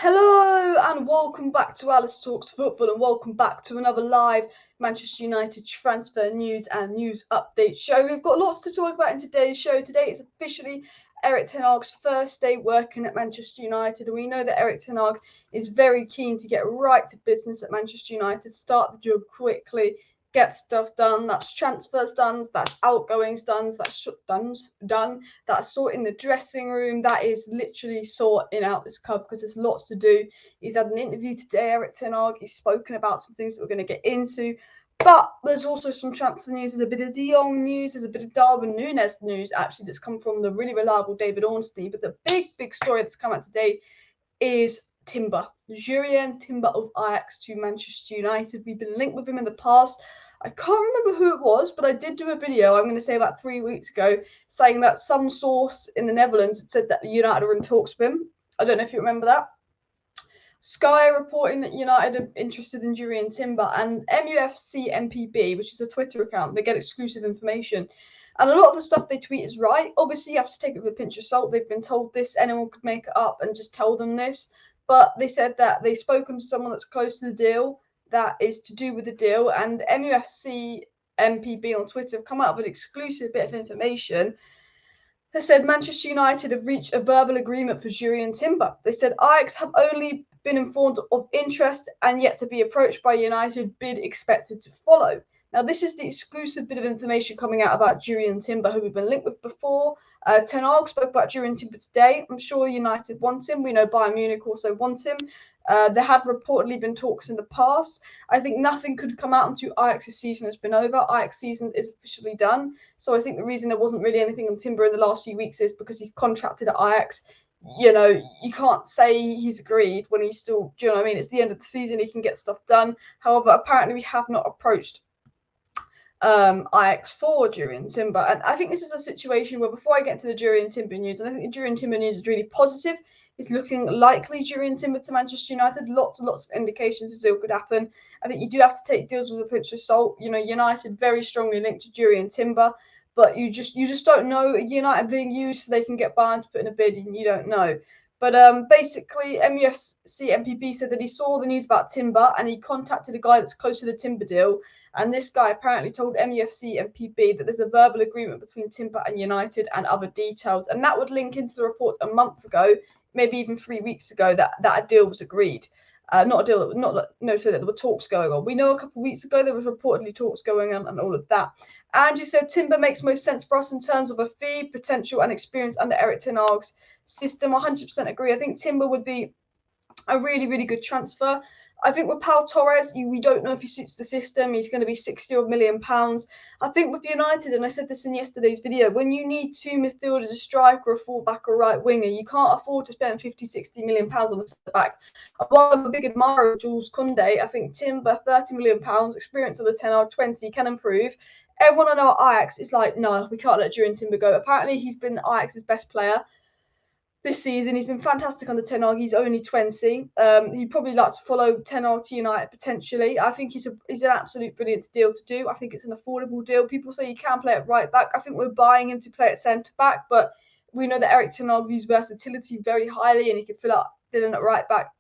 Hello and welcome back to Alice Talks Football and welcome back to another live Manchester United transfer news and news update show. We've got lots to talk about in today's show. Today is officially ERIK Ten Hag's first day working at Manchester United, and we know that ERIK Ten Hag is very keen to get right to business at Manchester United, start the job quickly, get stuff done. That's transfers done, that's outgoings done, that's sorting the dressing room, that is literally sorting out this club because there's lots to do. He's had an interview today, ERIK Ten Hag. He's spoken about some things that we're going to get into. But there's also some transfer news. There's a bit of De Jong news. There's a bit of Darwin Nunez news, actually, that's come from the really reliable David Ornstein. But the big story that's come out today is Timber. Jurrien Timber of Ajax to Manchester United. We've been linked with him in the past. I can't remember who it was, but I did do a video, I'm going to say about 3 weeks ago, saying that some source in the Netherlands had said that United are in talks with him. I don't know if you remember that. Sky reporting that United are interested in Jurrien Timber, and MUFC MPB, which is a Twitter account, they get exclusive information. And a lot of the stuff they tweet is right. Obviously, you have to take it with a pinch of salt. They've been told this, anyone could make it up and just tell them this. But they said that they've spoken to someone that's close to the deal, that is to do with the deal. And MUFC MPB on Twitter have come out with an exclusive bit of information. They said Manchester United have reached a verbal agreement for Jurrien Timber. They said Ajax have only been informed of interest and yet to be approached by United, bid expected to follow. Now, this is the exclusive bit of information coming out about Jurrien Timber, who we've been linked with before. Ten Hag spoke about Jurrien Timber today. I'm sure United wants him. We know Bayern Munich also wants him. There have reportedly been talks in the past. I think nothing could come out until Ajax's season has been over. Ajax's season is officially done. So I think the reason there wasn't really anything on Timber in the last few weeks is because he's contracted at Ajax. You know, you can't say he's agreed when he's still, do you know what I mean? It's the end of the season, he can get stuff done. However, apparently we have not approached Ajax for Jurrien Timber. And I think this is a situation where, before I get to the Jurrien Timber news, and I think the Jurrien Timber news is really positive, it's looking likely Jurrien Timber to Manchester United. Lots and lots of indications the deal could happen. I think you do have to take deals with a pinch of salt. You know, United very strongly linked to Jurrien Timber, but you just don't know. United being used so they can get Bayern to put in a bid, and you don't know. But basically, MUFC MPB said that he saw the news about Timber and he contacted a guy that's close to the Timber deal. And this guy apparently told MUFC MPB that there's a verbal agreement between Timber and United and other details. And that would link into the reports a month ago, maybe even 3 weeks ago, that a deal was agreed. Not a deal, so that there were talks going on. We know a couple of weeks ago there was reportedly talks going on and all of that. Angie said Timber makes most sense for us in terms of a fee, potential and experience under ERIK Ten Hag's system. 100% agree. I think Timber would be a really good transfer. I think with Torres, we don't know if he suits the system. He's going to be £60 million. I think with United, and I said this in yesterday's video, when you need two midfielders, a striker, a fullback, or a right winger, you can't afford to spend £50-60 million on the centre back. While I'm a big admirer of Jules Koundé, I think Timber, £30 million, experience of the 10 or 20, can improve. Everyone I know at Ajax is like, no, we can't let Jurrien Timber go. Apparently, he's been Ajax's best player this season. He's been fantastic under Ten Hag. He's only 20. He'd probably like to follow Ten Hag to United potentially. I think he's an absolute brilliant deal to do. I think it's an affordable deal. People say he can play at right back. I think we're buying him to play at centre back, but we know that ERIK Ten Hag views versatility very highly, and he can fill in at right back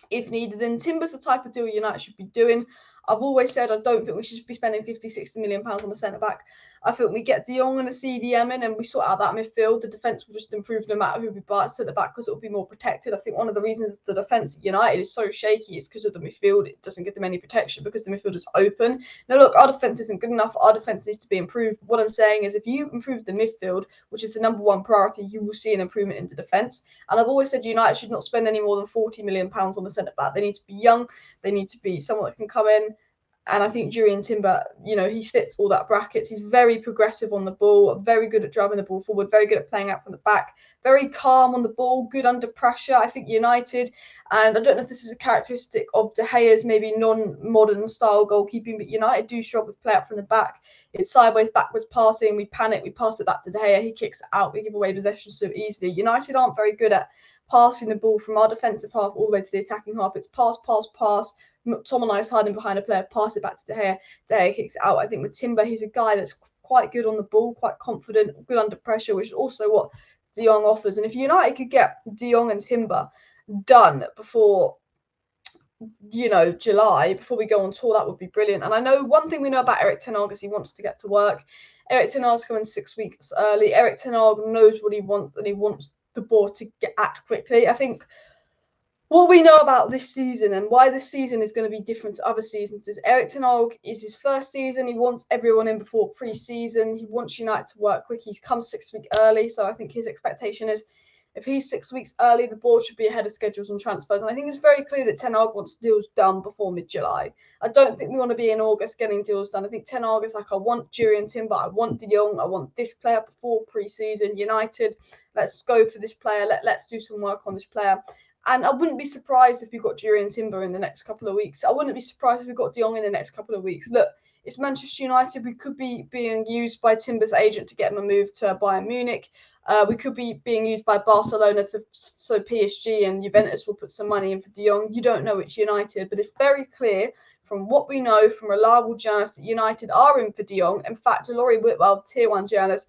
if needed. And Timber's the type of deal United should be doing. I've always said I don't think we should be spending £50-60 million on the centre back. I think we get De Jong and a CDM in and we sort out that midfield. The defence will just improve no matter who we buy at centre back because it will be more protected. I think one of the reasons the defence at United is so shaky is because of the midfield. It doesn't give them any protection because the midfield is open. Now, look, our defence isn't good enough. Our defence needs to be improved. What I'm saying is, if you improve the midfield, which is the number one priority, you will see an improvement into defence. And I've always said United should not spend any more than £40 million on the centre back. They need to be young. They need to be someone that can come in. And I think Jurrien Timber, he fits all that brackets. He's very progressive on the ball, very good at driving the ball forward, very good at playing out from the back, very calm on the ball, good under pressure. I think United, and I don't know if this is a characteristic of De Gea's maybe non-modern style goalkeeping, but United do struggle to play out from the back. It's sideways, backwards passing. We panic. We pass it back to De Gea. He kicks it out. We give away possession so easily. United aren't very good at passing the ball from our defensive half all the way to the attacking half. It's pass. McTominay's hiding behind a player, pass it back to De Gea. De Gea kicks it out. I think with Timber, he's a guy that's quite good on the ball, quite confident, good under pressure, which is also what De Jong offers. And if United could get De Jong and Timber, done before, you know, July, before we go on tour, that would be brilliant. And I know one thing we know about ERIK Ten Hag is he wants to get to work. ERIK Ten Hag's coming 6 weeks early. ERIK Ten Hag knows what he wants, and he wants the board to act quickly. I think what we know about this season and why this season is going to be different to other seasons is ERIK Ten Hag is his first season. He wants everyone in before pre-season. He wants United to work quick. He's come 6 weeks early, so I think his expectation is if he's 6 weeks early, the board should be ahead of schedules on transfers. And I think it's very clear that Ten Hag wants deals done before mid-July. I don't think we want to be in August getting deals done. I think Ten Hag is like, I want Jurrien Timber, I want De Jong, I want this player before pre-season. United, let's go for this player. Let's do some work on this player. And I wouldn't be surprised if we got Jurrien Timber in the next couple of weeks. I wouldn't be surprised if we got De Jong in the next couple of weeks. Look, it's Manchester United. We could be being used by Timber's agent to get him a move to Bayern Munich. We could be being used by Barcelona so PSG and Juventus will put some money in for De Jong. You don't know it's United, but it's very clear from what we know from reliable journalists that United are in for De Jong. In fact, Laurie Whitwell, Tier 1 journalist,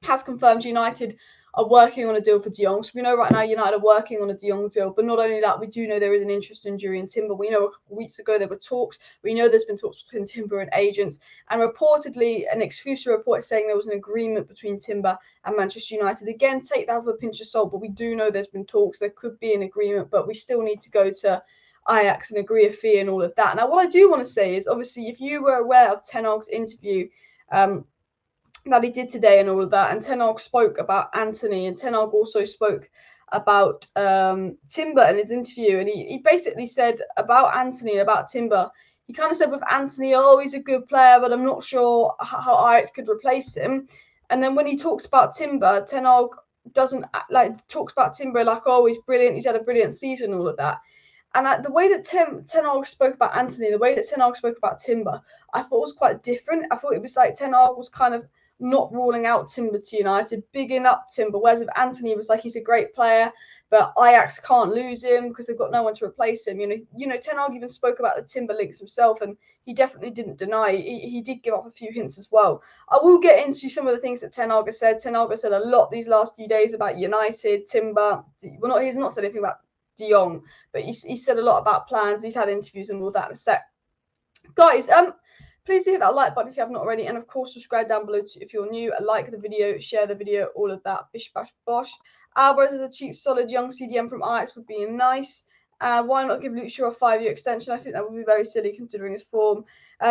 has confirmed United are working on a deal for De Jong. So we know right now United are working on a De Jong deal. But not only that, we do know there is an interest in Jurrien Timber. We know a couple of weeks ago there were talks. We know there's been talks between Timber and agents. And reportedly, an exclusive report is saying there was an agreement between Timber and Manchester United. Again, take that with a pinch of salt. But we do know there's been talks. There could be an agreement. But we still need to go to Ajax and agree a fee and all of that. Now, what I do want to say is, obviously, if you were aware of Ten Hag's interview, that he did today and all of that, and Ten Hag spoke about Antony, and Ten Hag also spoke about Timber in his interview, and he basically said about Antony and about Timber, he kind of said with Antony, oh, he's a good player, but I'm not sure how Ajax could replace him. And then when he talks about Timber, Ten Hag doesn't talks about Timber like, oh, he's brilliant, he's had a brilliant season, all of that. And the way that Ten Hag spoke about Antony, the way that Ten Hag spoke about Timber, I thought was quite different. I thought it was like Ten Hag was kind of not ruling out Timber to United, bigging up Timber, whereas with Antony, it was like he's a great player, but Ajax can't lose him because they've got no one to replace him. You know, Ten Hag even spoke about the Timber links himself, and he definitely didn't deny. He did give up a few hints as well. I will get into some of the things that Ten Hag has said. Ten Hag has said a lot these last few days about United, Timber. Well, he's not said anything about De Jong, but he said a lot about plans. He's had interviews and all that in a sec. Guys, please hit that like button if you have not already, and of course subscribe down below if you're new. Like the video, share the video, all of that. Bish bash bosh. Alvarez is a cheap, solid young CDM from Ajax would be nice. Why not give Luke Shaw a 5-year extension? I think that would be very silly considering his form.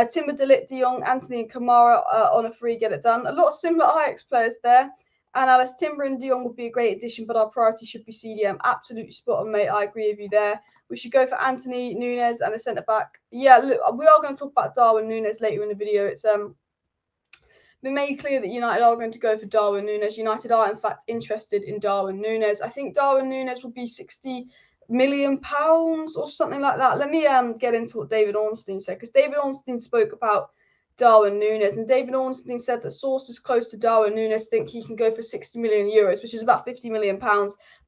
Timber, De Ligt, De Jong, Antony, and Kamara on a free, get it done. A lot of similar Ajax players there. And Alice, Timber and De Jong would be a great addition, but our priority should be CDM. Absolutely spot on, mate. I agree with you there. We should go for Antony, Nunez, and a centre-back. Yeah, look, we are going to talk about Darwin Nunez later in the video. It's been made clear that United are going to go for Darwin Nunez. United are, in fact, interested in Darwin Nunez. I think Darwin Nunez will be £60 million or something like that. Let me get into what David Ornstein said, because David Ornstein spoke about Darwin Nunez, and David Ornstein said that sources close to Darwin Nunez think he can go for €60 million, which is about £50 million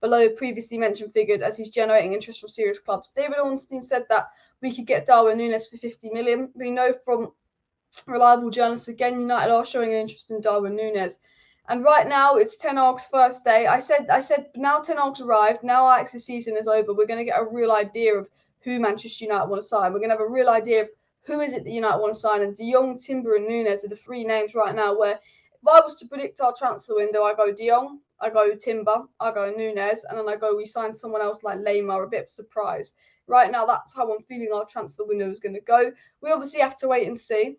below previously mentioned figures, as he's generating interest from serious clubs. David Ornstein said that we could get Darwin Nunez for $50 million. We know from reliable journalists, again, United are showing an interest in Darwin Nunez. And right now, it's Ten Hag's first day. I said now Ten Hag's arrived. Now Ajax's season is over. We're going to get a real idea of who Manchester United want to sign. We're going to have a real idea of who is it that United want to sign. And De Jong, Timber, and Nunez are the three names right now where if I was to predict our transfer window, I go De Jong, I go Timber, I go Nunez, and then I go we sign someone else like Lamar, a bit of surprise. Right now, that's how I'm feeling our transfer window is going to go. We obviously have to wait and see.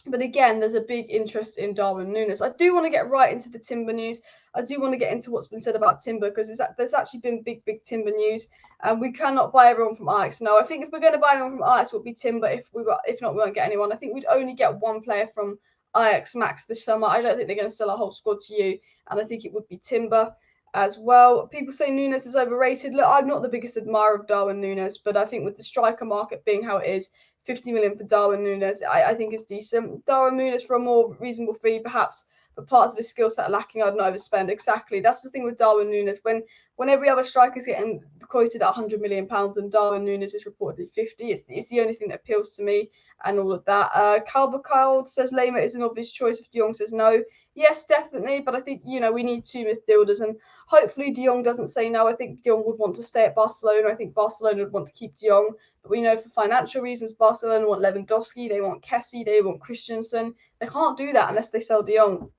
But again, there's a big interest in Darwin Nunez. I do want to get right into the Timber news. I do want to get into what's been said about Timber, because there's actually been big Timber news. And we cannot buy everyone from Ajax. No, I think if we're going to buy anyone from Ajax, it will be Timber. If not, we won't get anyone. I think we'd only get one player from Ajax max this summer. I don't think they're going to sell a whole squad to you. And I think it would be Timber as well. People say Nunez is overrated. Look, I'm not the biggest admirer of Darwin Nunez, but I think with the striker market being how it is, 50 million for Darwin Nunez, I think is decent. Darwin Nunez for a more reasonable fee, perhaps, but parts of his skill set are lacking. I'd not overspend. Exactly. That's the thing with Darwin Nunez. When every other striker is getting quoted at £100 million and Darwin Nunez is reportedly 50, it's the only thing that appeals to me and all of that. Calvert-Kyle says Lema is an obvious choice if De Jong says no. Yes, definitely, but I think, you know, we need 2 midfielders, and hopefully De Jong doesn't say no. I think De Jong would want to stay at Barcelona. I think Barcelona would want to keep De Jong, but we know for financial reasons, Barcelona want Lewandowski, they want Kessie, they want Christensen. They can't do that unless they sell De Jong.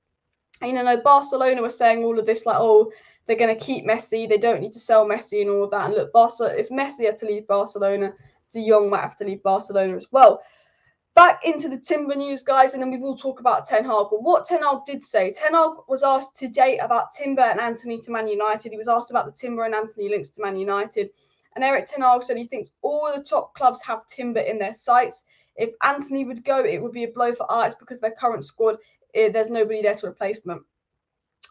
And, you know, Barcelona were saying all of this, like, oh, they're going to keep Messi, they don't need to sell Messi and all of that. And look, if Messi had to leave Barcelona, De Jong might have to leave Barcelona as well. Back into the Timber news, guys, and then we will talk about Ten Hag. But what Ten Hag did say, Ten Hag was asked today about Timber and Antony to Man United. He was asked about the Timber and Antony links to Man United. And ERIK Ten Hag said he thinks all the top clubs have Timber in their sights. If Antony would go, it would be a blow for Ajax because their current squad, there's nobody there to replace them.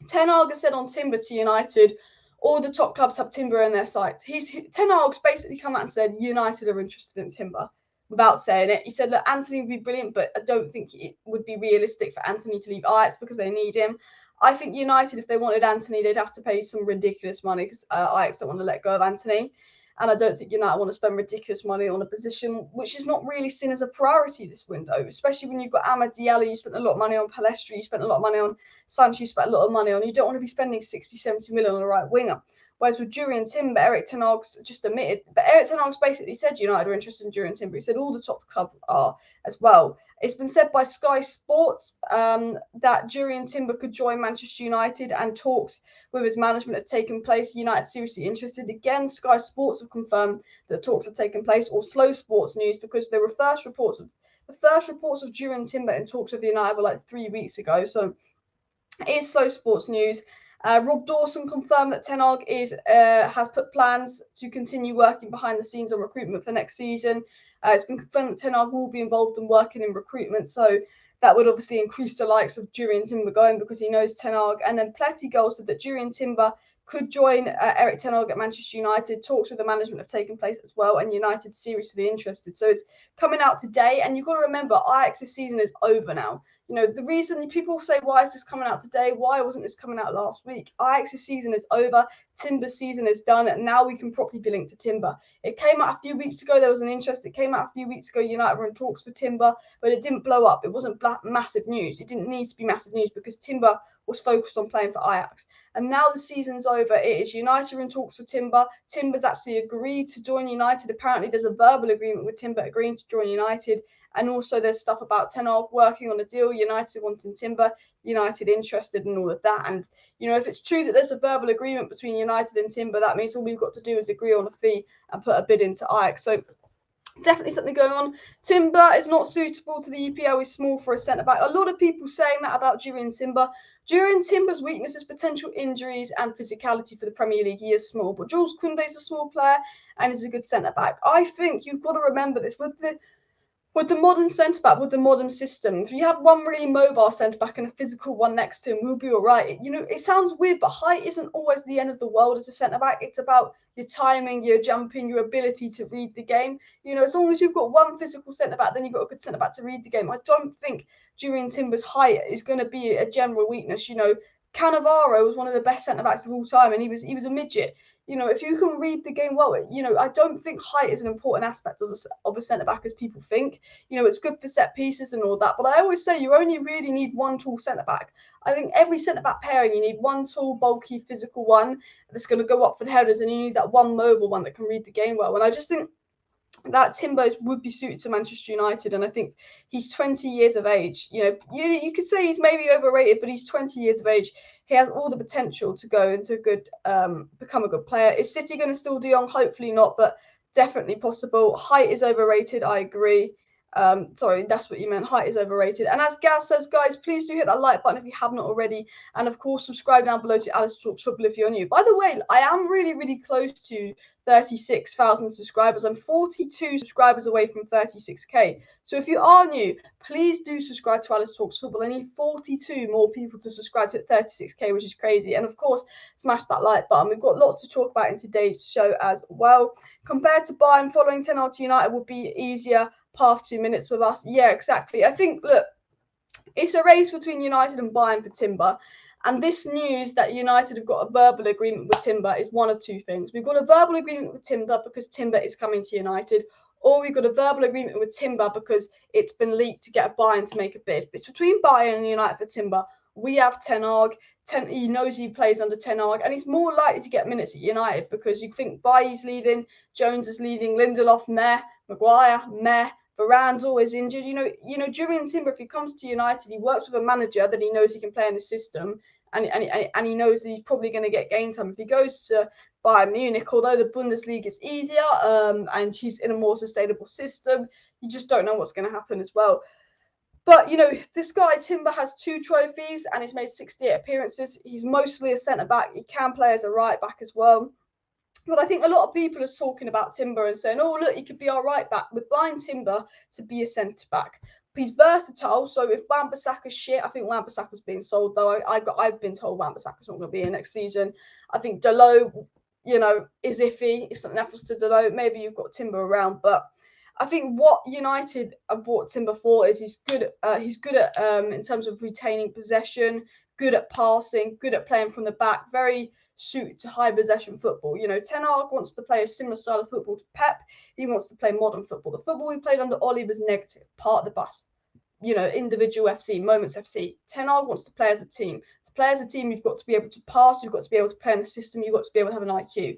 Ten Hag has said on Timber to United, all the top clubs have Timber in their sights. Ten Hag's basically come out and said United are interested in Timber. Without saying it, he said, look, Antony would be brilliant, but I don't think it would be realistic for Antony to leave Ajax because they need him. I think United, if they wanted Antony, they'd have to pay some ridiculous money because Ajax don't want to let go of Antony. And I don't think United want to spend ridiculous money on a position which is not really seen as a priority this window, especially when you've got Amad Diallo, you spent a lot of money on Palestri, you spent a lot of money on Sancho, you spent a lot of money on. You don't want to be spending 60, 70 million on a right winger. Whereas with Jurrien Timber, ERIK Ten Hag's just admitted, but ERIK Ten Hag's basically said United are interested in Jurrien Timber. He said all the top clubs are as well. It's been said by Sky Sports that Jurrien Timber could join Manchester United, and talks with his management have taken place. United seriously interested. Again, Sky Sports have confirmed that talks have taken place, or Slow Sports News, because there were first reports of Jurrien Timber in talks with United were like 3 weeks ago. So it is Slow Sports News. Rob Dawson confirmed that Ten Hag has put plans to continue working behind the scenes on recruitment for next season. It's been confirmed that Ten Hag will be involved in working in recruitment, so that would obviously increase the likes of Jurrien Timber going because he knows Ten Hag. And then Pletty Goal said that Jurrien Timber could join ERIK Ten Hag at Manchester United. Talks with the management have taken place as well, and United seriously interested. So it's coming out today, and you've got to remember, Ajax's season is over now. You know, the reason people say, why is this coming out today? Why wasn't this coming out last week? Ajax's season is over. Timber's season is done, and now we can properly be linked to Timber. It came out a few weeks ago. There was an interest. It came out a few weeks ago. United were in talks for Timber, but it didn't blow up. It wasn't massive news. It didn't need to be massive news because Timber was focused on playing for Ajax. And now the season's over. It is United are in talks for Timber. Timber's actually agreed to join United. Apparently, there's a verbal agreement with Timber agreeing to join United. And also there's stuff about Ten Hag working on a deal, United wanting Timber, United interested in all of that. And, you know, if it's true that there's a verbal agreement between United and Timber, that means all we've got to do is agree on a fee and put a bid into Ajax. So definitely something going on. Timber is not suitable to the EPL. He's small for a centre-back. A lot of people saying that about Jurrien Timber. Jurrien Timber's weakness is potential injuries and physicality for the Premier League. He is small, but Jules Koundé's a small player and is a good centre-back. I think you've got to remember this. With the modern centre-back, with the modern system, if you have one really mobile centre-back and a physical one next to him, we'll be all right. You know, it sounds weird, but height isn't always the end of the world as a centre-back. It's about your timing, your jumping, your ability to read the game. You know, as long as you've got one physical centre-back, then you've got a good centre-back to read the game. I don't think Jurrien Timber's height is going to be a general weakness. You know, Cannavaro was one of the best centre-backs of all time, and he was a midget. You know, if you can read the game well, you know, I don't think height is an important aspect of a centre-back as people think. You know, it's good for set pieces and all that, but I always say you only really need one tall centre-back. I think every centre-back pairing, you need one tall, bulky, physical one that's going to go up for the headers, and you need that one mobile one that can read the game well. And I just think that Timber would be suited to Manchester United, and I think he's 20 years of age. You know, you could say he's maybe overrated, but he's 20 years of age. He has all the potential to go into a good, become a good player. Is City going to steal De Jong? Hopefully not, but definitely possible. Height is overrated. I agree. Sorry, that's what you meant. Height is overrated. And as Gaz says, guys, please do hit that like button if you have not already. And of course, subscribe down below to Alice Talks Football if you're new. By the way, I am really, really close to 36,000 subscribers. I'm 42 subscribers away from 36k. So if you are new, please do subscribe to Alice Talks Football. I need 42 more people to subscribe to 36k, which is crazy. And of course, smash that like button. We've got lots to talk about in today's show as well. Compared to Bayern, following Ten Hag to United will be easier. Half 2 minutes with us. Yeah, exactly. I think, look, it's a race between United and Bayern for Timber. And this news that United have got a verbal agreement with Timber is one of two things. We've got a verbal agreement with Timber because Timber is coming to United, or we've got a verbal agreement with Timber because it's been leaked to get a Bayern to make a bid. It's between Bayern and United for Timber. We have Ten Hag. He knows he plays under Ten Hag, and he's more likely to get minutes at United because you think Bailly's leaving, Jones is leaving, Lindelof, meh, Maguire, meh. Varane's always injured. Jurrien Timber, if he comes to United, he works with a manager that he knows he can play in the system, and he knows that he's probably going to get game time. If he goes to Bayern Munich, although the Bundesliga is easier, and he's in a more sustainable system, you just don't know what's going to happen as well. But, this guy, Timber, has 2 trophies and he's made 68 appearances. He's mostly a centre-back. He can play as a right-back as well. But I think a lot of people are talking about Timber and saying, oh, look, he could be our right-back. We're buying Timber to be a centre-back. He's versatile, so if Wan-Bissaka's shit, I think Wan-Bissaka's being sold, though. I've been told Wan-Bissaka's not going to be here next season. I think Dalot, is iffy. If something happens to Dalot, maybe you've got Timber around, but I think what United have bought Timber for is he's good at in terms of retaining possession, good at passing, good at playing from the back, very suited to high possession football. Ten Hag wants to play a similar style of football to Pep. He wants to play modern football. The football we played under Oli was negative, part of the bus. Individual FC, moments FC. Ten Hag wants to play as a team. To play as a team, you've got to be able to pass, you've got to be able to play in the system, you've got to be able to have an IQ.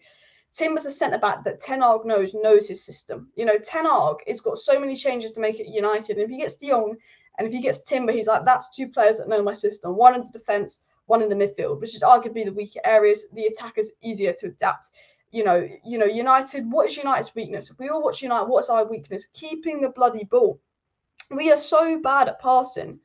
Timber's a centre-back that Ten Hag knows his system. Ten Hag has got so many changes to make at United. And if he gets De Jong and if he gets Timber, he's like, that's 2 players that know my system. One in the defence, one in the midfield, which is arguably the weaker areas. The attackers easier to adapt. United, what is United's weakness? If we all watch United, what's our weakness? Keeping the bloody ball. We are so bad at passing.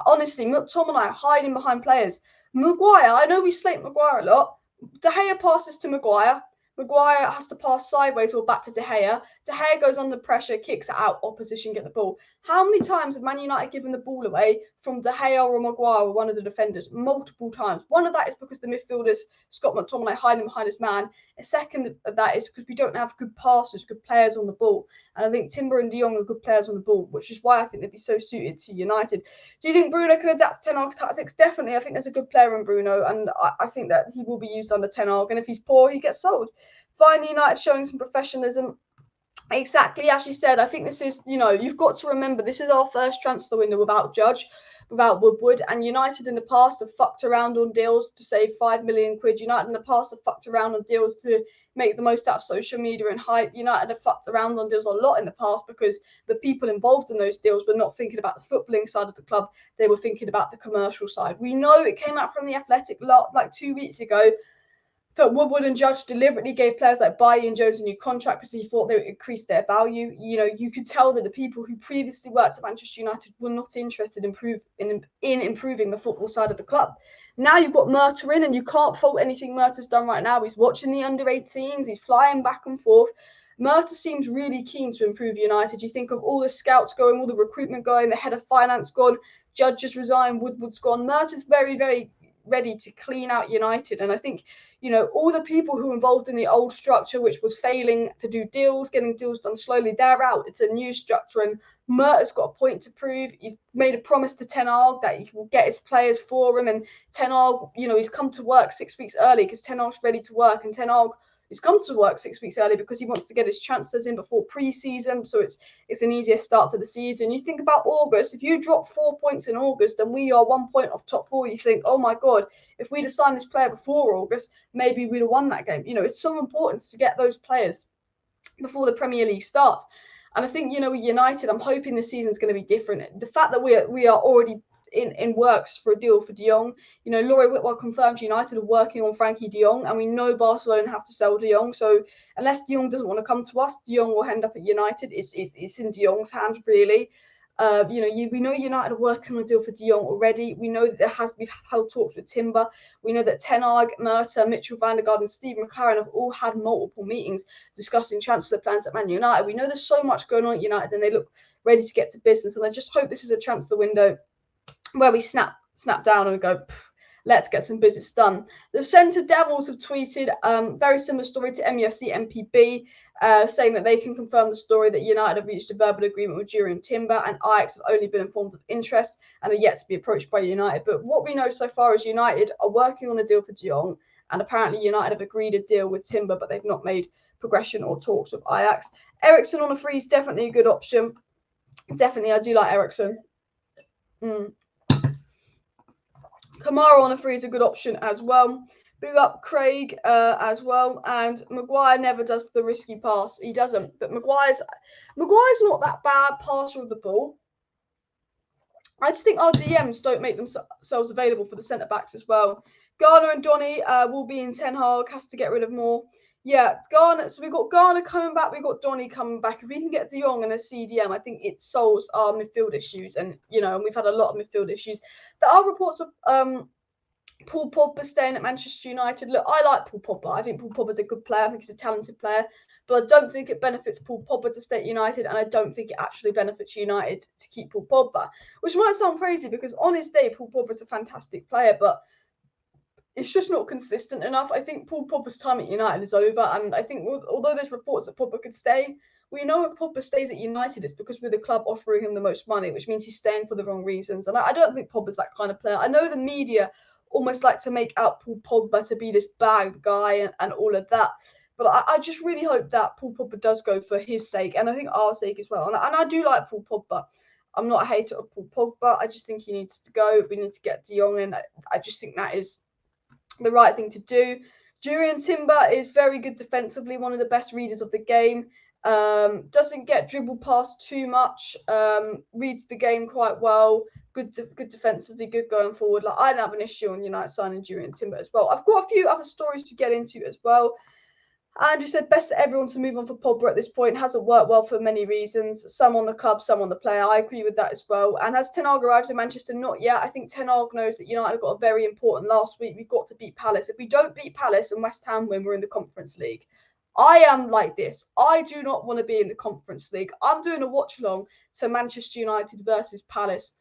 Honestly, Tom and I are hiding behind players. Maguire, I know we slate Maguire a lot. De Gea passes to Maguire. Maguire has to pass sideways or back to De Gea. De Gea goes under pressure, kicks it out, opposition get the ball. How many times have Man United given the ball away from De Gea or Maguire or one of the defenders? Multiple times. One of that is because the midfielders, Scott McTominay, hiding behind his man. A second of that is because we don't have good passers, good players on the ball. And I think Timber and De Jong are good players on the ball, which is why I think they'd be so suited to United. Do you think Bruno can adapt to Ten Hag's tactics? Definitely. I think there's a good player in Bruno, and I think that he will be used under Ten Hag. And if he's poor, he gets sold. Finally, United showing some professionalism. Exactly as you said, I think this is, you've got to remember, this is our first transfer window without Judge, without Woodward, and United in the past have fucked around on deals to save £5 million. United in the past have fucked around on deals to make the most out of social media and hype. United have fucked around on deals a lot in the past because the people involved in those deals were not thinking about the footballing side of the club. They were thinking about the commercial side. We know it came out from the Athletic lot like 2 weeks ago that Woodward and Judge deliberately gave players like Bailly and Jones a new contract because he thought they would increase their value. You could tell that the people who previously worked at Manchester United were not interested in improving the football side of the club. Now you've got Murta in, and you can't fault anything Murta's done right now. He's watching the under-18s. He's flying back and forth. Murta seems really keen to improve United. You think of all the scouts going, all the recruitment going, the head of finance gone, Judge has resigned, Woodward's gone. Murta's very, very ready to clean out United. And I think, all the people who were involved in the old structure, which was failing to do deals, getting deals done slowly, they're out. It's a new structure, and Murta's got a point to prove. He's made a promise to Ten Hag that he will get his players for him, and Ten Hag, he's come to work 6 weeks early because Ten Hag's ready to work, and Ten Hag he's come to work 6 weeks early because he wants to get his transfers in before pre-season, so it's an easier start to the season. You think about August, if you drop 4 points in August and we are 1 point off top 4, you think, oh my God, if we'd have signed this player before August, maybe we'd have won that game. It's so important to get those players before the Premier League starts. And I think, with United, I'm hoping this season's going to be different. The fact that we are already in works for a deal for De Jong. Laurie Whitwell confirmed United are working on Frenkie de Jong, and we know Barcelona have to sell De Jong. So unless De Jong doesn't want to come to us, De Jong will end up at United. It's in De Jong's hands, really. We know United are working on a deal for De Jong already. We know that we've held talks with Timber. We know that Ten Hag, Murta, Mitchell van der Gaard, and Steve McLaren have all had multiple meetings discussing transfer plans at Man United. We know there's so much going on at United, and they look ready to get to business. And I just hope this is a transfer window where we snap down and go, let's get some business done. The Centre Devils have tweeted very similar story to MUFC MPB, saying that they can confirm the story that United have reached a verbal agreement with Jurrien Timber, and Ajax have only been informed of interest and are yet to be approached by United. But what we know so far is United are working on a deal for De Jong, and apparently United have agreed a deal with Timber, but they've not made progression or talks with Ajax. Eriksen on a free is definitely a good option. Definitely, I do like Eriksen. Kamara on a free is a good option as well. Big up Craig as well. And Maguire never does the risky pass. He doesn't. But Maguire's not that bad passer of the ball. I just think our DMs don't make themselves available for the centre-backs as well. Garner and Donny will be in Ten Hag, has to get rid of more. Yeah, Garner. So we've got Garner coming back, we've got Donny coming back. If we can get De Jong and a CDM, I think it solves our midfield issues. And, and we've had a lot of midfield issues. There are reports of Paul Pogba staying at Manchester United. Look, I like Paul Pogba. I think Paul Pogba's a good player. I think he's a talented player. But I don't think it benefits Paul Pogba to stay at United, and I don't think it actually benefits United to keep Paul Pogba. Which might sound crazy because on his day, Paul Pogba's a fantastic player, but it's just not consistent enough. I think Paul Pogba's time at United is over, and I think although there's reports that Pogba could stay, we know if Pogba stays at United, it's because we're the club offering him the most money, which means he's staying for the wrong reasons. And I don't think Pogba's that kind of player. I know the media almost like to make out Paul Pogba to be this bad guy and all of that. But I just really hope that Paul Pogba does go for his sake, and I think our sake as well. And I do like Paul Pogba. I'm not a hater of Paul Pogba. I just think he needs to go. We need to get De Jong in. I just think that is the right thing to do. Jurrien Timber is very good defensively, one of the best readers of the game. Doesn't get dribbled past too much. Reads the game quite well. Good defensively, good going forward. Like, I don't have an issue on United signing Jurrien Timber as well. I've got a few other stories to get into as well. Andrew said best for everyone to move on for Pogba at this point. Hasn't worked well for many reasons. Some on the club, some on the player. I agree with that as well. And has Ten Hag arrived in Manchester? Not yet. I think Ten Hag knows that United have got a very important last week. We've got to beat Palace. If we don't beat Palace and West Ham win, we're in the Conference League. I am like this. I do not want to be in the Conference League. I'm doing a watch along to Manchester United versus Palace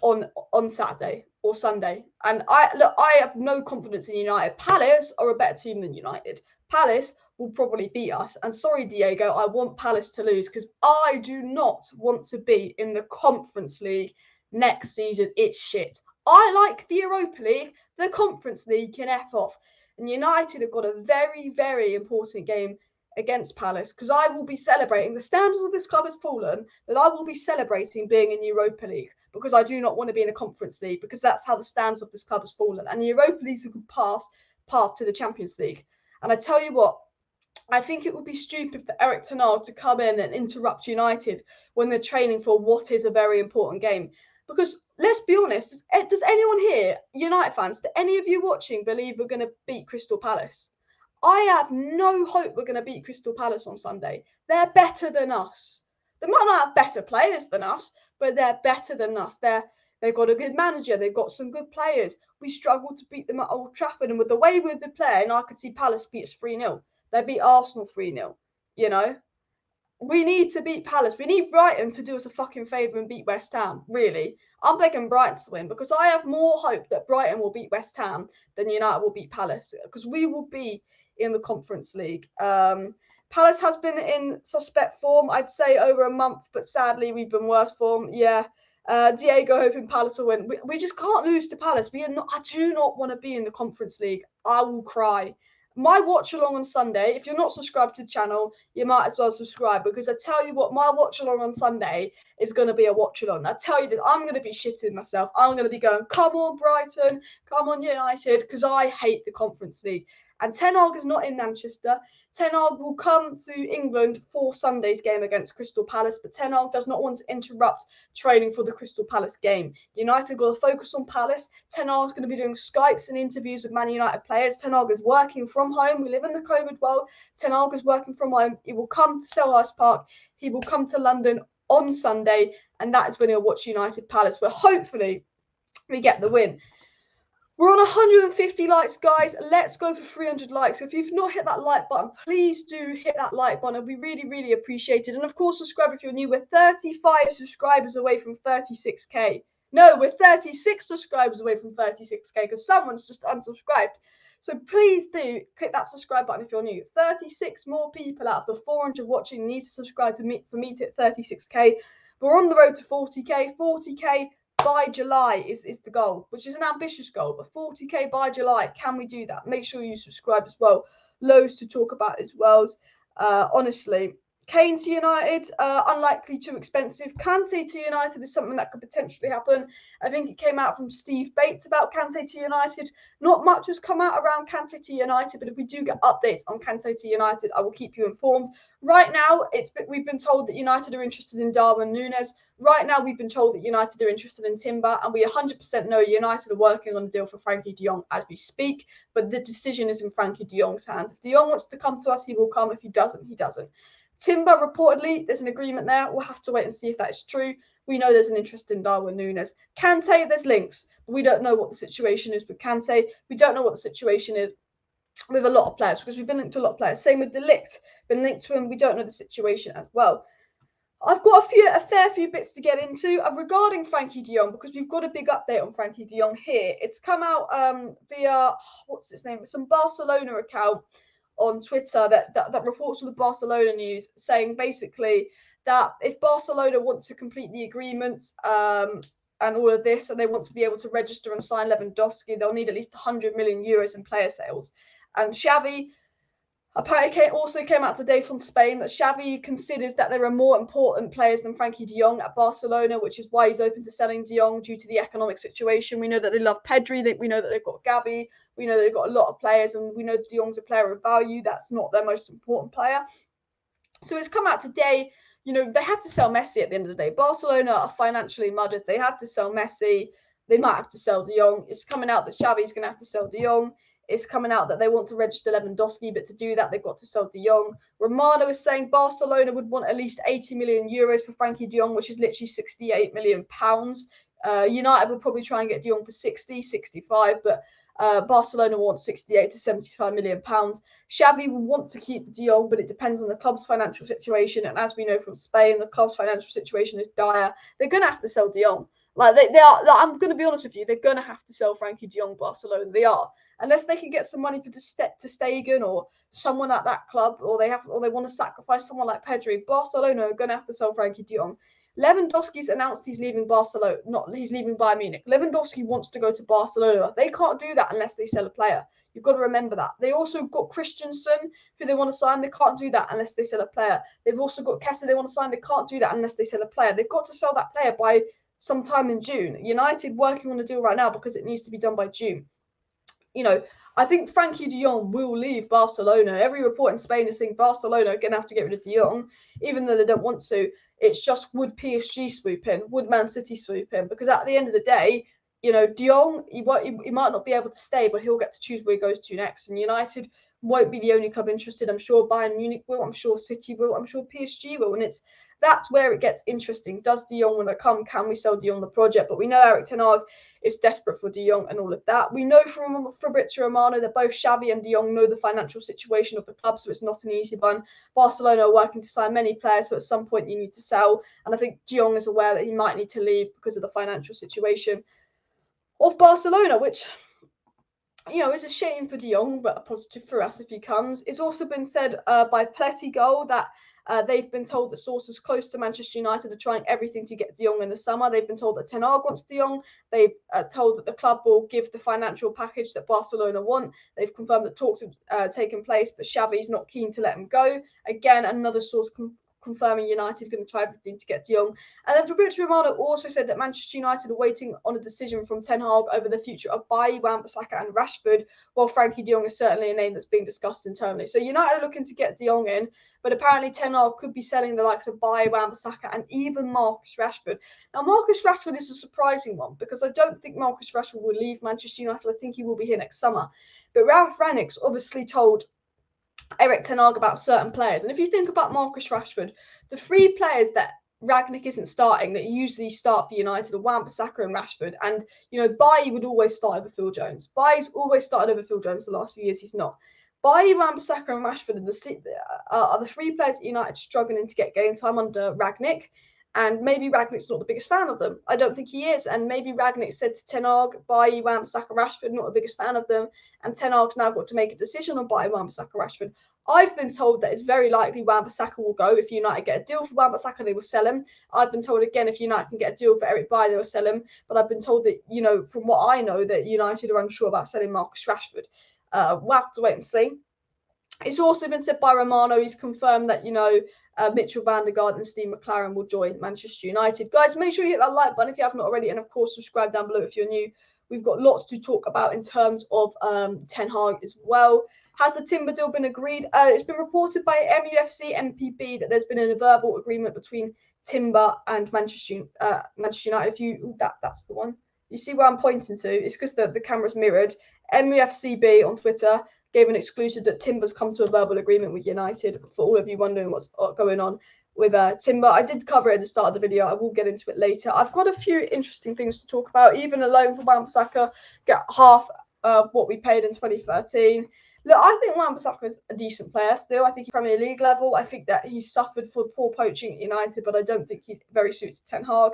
on Saturday or Sunday. And I have no confidence in United. Palace are a better team than United. Palace will probably beat us. And sorry, Diego, I want Palace to lose because I do not want to be in the Conference League next season. It's shit. I like the Europa League. The Conference League can F off. And United have got a very, very important game against Palace because I will be celebrating. The standards of this club has fallen, but I will be celebrating being in the Europa League because I do not want to be in a Conference League because that's how the standards of this club has fallen. And the Europa League is a good path to the Champions League. And I tell you what, I think it would be stupid for ERIK Ten Hag to come in and interrupt United when they're training for what is a very important game. Because let's be honest, does anyone here, United fans, do any of you watching believe we're going to beat Crystal Palace? I have no hope we're going to beat Crystal Palace on Sunday. They're better than us. They might not have better players than us, but they're better than us. They've got a good manager. They've got some good players. We struggled to beat them at Old Trafford. And with the way we've been playing, I could see Palace beat us 3-0. They beat Arsenal 3-0, We need to beat Palace. We need Brighton to do us a fucking favour and beat West Ham, really. I'm begging Brighton to win because I have more hope that Brighton will beat West Ham than United will beat Palace because we will be in the Conference League. Palace has been in suspect form, I'd say, over a month, but sadly we've been worse form. Yeah. Diego hoping Palace will win. We just can't lose to Palace. I do not want to be in the Conference League. I will cry. My watch along on Sunday, if you're not subscribed to the channel, you might as well subscribe because I tell you what, my watch along on Sunday is going to be a watch along. I tell you that I'm going to be shitting myself. I'm going to be going, come on Brighton, come on United, because I hate the Conference League. And Ten Hag is not in Manchester. Ten Hag will come to England for Sunday's game against Crystal Palace, but Ten Hag does not want to interrupt training for the Crystal Palace game. United will focus on Palace. Ten Hag is going to be doing Skypes and interviews with Man United players. Ten Hag is working from home. We live in the COVID world. Ten Hag is working from home. He will come to Selhurst Park. He will come to London on Sunday, and that is when he'll watch United Palace, where hopefully we get the win. We're on 150 likes, guys. Let's go for 300 likes. If you've not hit that like button, please do hit that like button. It'll be really, really appreciated. And of course, subscribe if you're new. We're 35 subscribers away from 36k. No, we're 36 subscribers away from 36k because someone's just unsubscribed. So please do click that subscribe button if you're new. 36 more people out of the 400 watching need to subscribe for me to hit 36k. We're on the road to 40k. 40k. By July is the goal, which is an ambitious goal, but 40k by July. Can we do that? Make sure you subscribe as well. Loads to talk about as well. Honestly, Kane to United, unlikely too expensive. Kante to United is something that could potentially happen. I think it came out from Steve Bates about Kante to United. Not much has come out around Kante to United, but if we do get updates on Kante to United, I will keep you informed. Right now, we've been told that United are interested in Darwin Nunez. Right now, we've been told that United are interested in Timber, and we 100% know United are working on a deal for Frenkie de Jong as we speak, but the decision is in Frenkie de Jong's hands. If de Jong wants to come to us, he will come. If he doesn't, he doesn't. Timber, reportedly, there's an agreement there. We'll have to wait and see if that is true. We know there's an interest in Darwin Nunez. Kante, there's links. But we don't know what the situation is with Kante. We don't know what the situation is with a lot of players because we've been linked to a lot of players. Same with De Ligt, been linked to him. We don't know the situation as well. I've got a fair few bits to get into regarding Frenkie de Jong because we've got a big update on Frenkie de Jong here. It's come out via, what's its name? Some Barcelona account on Twitter that reports on the Barcelona news saying basically that if Barcelona wants to complete the agreement and all of this and they want to be able to register and sign Lewandowski, they'll need at least 100 million euros in player sales. And Xavi apparently also came out today from Spain that Xavi considers that there are more important players than Frenkie de Jong at Barcelona, which is why he's open to selling de Jong due to the economic situation. We know that they love Pedri. We know that they've got Gavi. We know they've got a lot of players, and we know de Jong's a player of value. That's not their most important player. So it's come out today. They had to sell Messi at the end of the day. Barcelona are financially muddled. They had to sell Messi. They might have to sell de Jong. It's coming out that Xavi's going to have to sell de Jong. It's coming out that they want to register Lewandowski, but to do that, they've got to sell de Jong. Romano is saying Barcelona would want at least 80 million euros for Frenkie de Jong, which is literally 68 million pounds. United would probably try and get de Jong for 60, 65, but Barcelona wants 68 to 75 million pounds. Xavi will want to keep de Jong, but it depends on the club's financial situation. And as we know from Spain, the club's financial situation is dire. They're going to have to sell de Jong. They are. I'm going to be honest with you. They're going to have to sell Frenkie de Jong. Barcelona. They are, unless they can get some money for ter Stegen or someone at that club, or they want to sacrifice someone like Pedri. Barcelona are going to have to sell Frenkie de Jong. Lewandowski's announced he's leaving Barcelona. He's leaving Bayern Munich. Lewandowski wants to go to Barcelona. They can't do that unless they sell a player. You've got to remember that. They also got Christensen, who they want to sign. They can't do that unless they sell a player. They've also got Kessler they want to sign. They can't do that unless they sell a player. They've got to sell that player by sometime in June. United working on a deal right now because it needs to be done by June. I think Frenkie de Jong will leave Barcelona. Every report in Spain is saying Barcelona are going to have to get rid of de Jong, even though they don't want to. It's just, would PSG swoop in? Would Man City swoop in? Because at the end of the day, de Jong, he might not be able to stay, but he'll get to choose where he goes to next. And United won't be the only club interested. I'm sure Bayern Munich will. I'm sure City will. I'm sure PSG will. And that's where it gets interesting. Does de Jong want to come? Can we sell de Jong the project? But we know ERIK Ten Hag is desperate for de Jong and all of that. We know from Fabrizio Romano that both Xavi and de Jong know the financial situation of the club, so it's not an easy one. Barcelona are working to sign many players, so at some point you need to sell. And I think de Jong is aware that he might need to leave because of the financial situation of Barcelona, which is a shame for de Jong, but a positive for us if he comes. It's also been said by Pletty Goal that they've been told that sources close to Manchester United are trying everything to get de Jong in the summer. They've been told that Ten Hag wants de Jong. They've told that the club will give the financial package that Barcelona want. They've confirmed that talks have taken place, but Xavi's not keen to let him go. Again, another source confirming United is going to try everything to get de Jong. And then Fabrizio Romano also said that Manchester United are waiting on a decision from Ten Hag over the future of Bailly, Wan-Bissaka and Rashford, while Frenkie de Jong is certainly a name that's being discussed internally. So United are looking to get de Jong in, but apparently Ten Hag could be selling the likes of Bailly, Wan-Bissaka and even Marcus Rashford. Now, Marcus Rashford is a surprising one because I don't think Marcus Rashford will leave Manchester United. I think he will be here next summer. But Ralph Rangnick's obviously told ERIK Ten Hag about certain players. And if you think about Marcus Rashford, the three players that Rangnick isn't starting that usually start for United are Wan-Bissaka and Rashford. And, Bailly would always start over Phil Jones. Bailly's always started over Phil Jones the last few years. He's not. Bailly, Wan-Bissaka and Rashford are the three players at United struggling to get game time under Rangnick. And maybe Ragnick's not the biggest fan of them. I don't think he is. And maybe Rangnick said to Ten Hag, Bailly, Wan-Bissaka, Rashford, not the biggest fan of them. And Ten Hag's now got to make a decision on Bailly, Wan-Bissaka, Rashford. I've been told that it's very likely Wan-Bissaka will go. If United get a deal for Wan-Bissaka, they will sell him. I've been told again, if United can get a deal for Eric Bailly, they will sell him. But I've been told that, from what I know, that United are unsure about selling Marcus Rashford. We'll have to wait and see. It's also been said by Romano, he's confirmed that, Mitchell van der Gaard and Steve McLaren will join Manchester United. Guys, make sure you hit that like button if you haven't already, and of course subscribe down below if you're new. We've got lots to talk about in terms of Ten Hag as well. Has the Timber deal been agreed? It's been reported by MUFC MPB that there's been a verbal agreement between Timber and Manchester United. That's the one. You see where I'm pointing to? It's because the camera's mirrored. MUFCB on Twitter gave an exclusive that Timber's come to a verbal agreement with United. For all of you wondering what's going on with Timber, I did cover it at the start of the video. I will get into it later. I've got a few interesting things to talk about. Even a loan for Wan-Bissaka, get half of what we paid in 2013. Look, I think Wan-Bissaka is a decent player still. I think he's Premier League level. I think that he's suffered for poor poaching at United, but I don't think he's very suited to Ten Hag.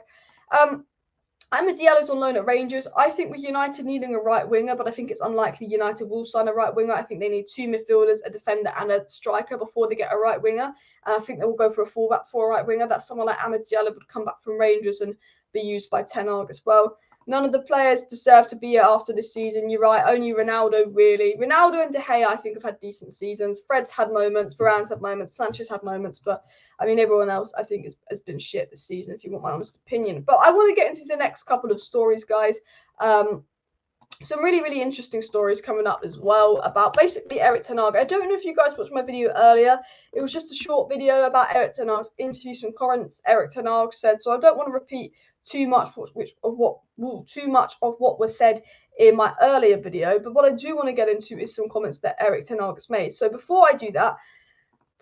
Amad Diallo's on loan at Rangers. I think with United needing a right winger, but I think it's unlikely United will sign a right winger. I think they need 2 midfielders, a defender and a striker before they get a right winger. And I think they will go for a fullback for a right winger. That's someone like Amad Diallo would come back from Rangers and be used by Ten Hag as well. None of the players deserve to be here after this season. You're right. Only Ronaldo, really. Ronaldo and De Gea, I think, have had decent seasons. Fred's had moments. Varane's had moments. Sanchez had moments. But, I mean, everyone else, I think, has been shit this season, if you want my honest opinion. But I want to get into the next couple of stories, guys. Some really, really interesting stories coming up as well about basically ERIK Ten Hag. I don't know if you guys watched my video earlier. It was just a short video about ERIK Ten Hag's interview, some comments ERIK Ten Hag said. So I don't want to repeat too much of what was said in my earlier video, but what I do want to get into is some comments that ERIK Ten Hag has made. So before I do that,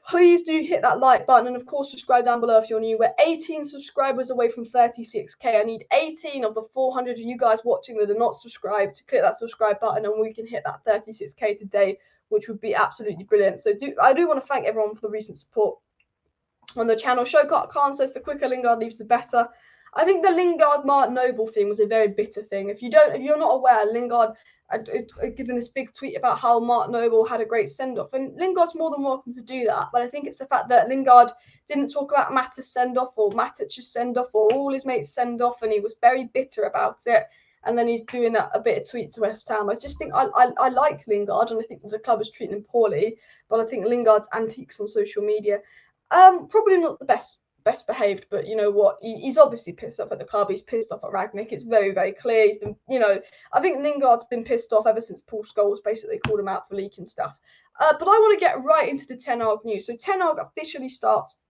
please do hit that like button and of course subscribe down below if you're new. We're 18 subscribers away from 36k. I need 18 of the 400 of you guys watching that are not subscribed to click that subscribe button and we can hit that 36k today, which would be absolutely brilliant. So I do want to thank everyone for the recent support on the channel. Showcart Khan says the quicker Lingard leaves the better. I think the Lingard-Mark Noble thing was a very bitter thing. If you're not aware, Lingard had given this big tweet about how Mark Noble had a great send-off, and Lingard's more than welcome to do that. But I think it's the fact that Lingard didn't talk about Matic's send-off or Matic's send-off or all his mates' send-off, and he was very bitter about it. And then he's doing a bit of tweet to West Ham. I just think I like Lingard, and I think the club is treating him poorly. But I think Lingard's antics on social media, probably not the best behaved, but you know what, he's obviously pissed off at the club. He's pissed off at Rangnick. It's very, very clear. He's been, I think Lingard's been pissed off ever since Paul Scholes basically called him out for leaking stuff. But I want to get right into the Ten Hag news. So Ten Hag officially starts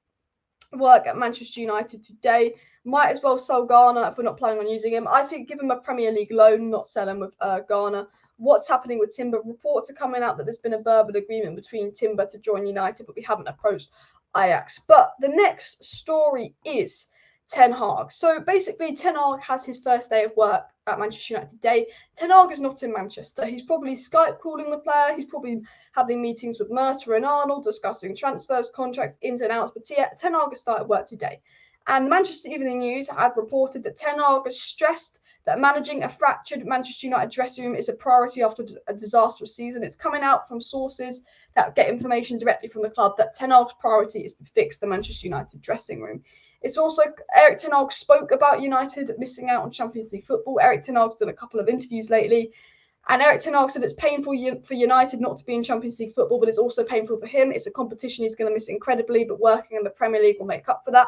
work at Manchester United today. Might as well sell Garner if we're not planning on using him. I think give him a Premier League loan, not sell him with Garner. What's happening with Timber? Reports are coming out that there's been a verbal agreement between Timber to join United, but we haven't approached Ajax. But the next story is Ten Hag. So basically, Ten Hag has his first day of work at Manchester United today. Ten Hag is not in Manchester. He's probably Skype calling the player. He's probably having meetings with Murta and Arnold, discussing transfers, contracts, ins and outs. But Ten Hag has started work today. And the Manchester Evening News have reported that Ten Hag has stressed that managing a fractured Manchester United dressing room is a priority after a disastrous season. It's coming out from sources that get information directly from the club that Ten Hag's priority is to fix the Manchester United dressing room. It's also ERIK Ten Hag spoke about United missing out on Champions League football. ERIK Ten Hag's done a couple of interviews lately, and ERIK Ten Hag said it's painful for United not to be in Champions League football, but it's also painful for him. It's a competition he's going to miss incredibly, but working in the Premier League will make up for that.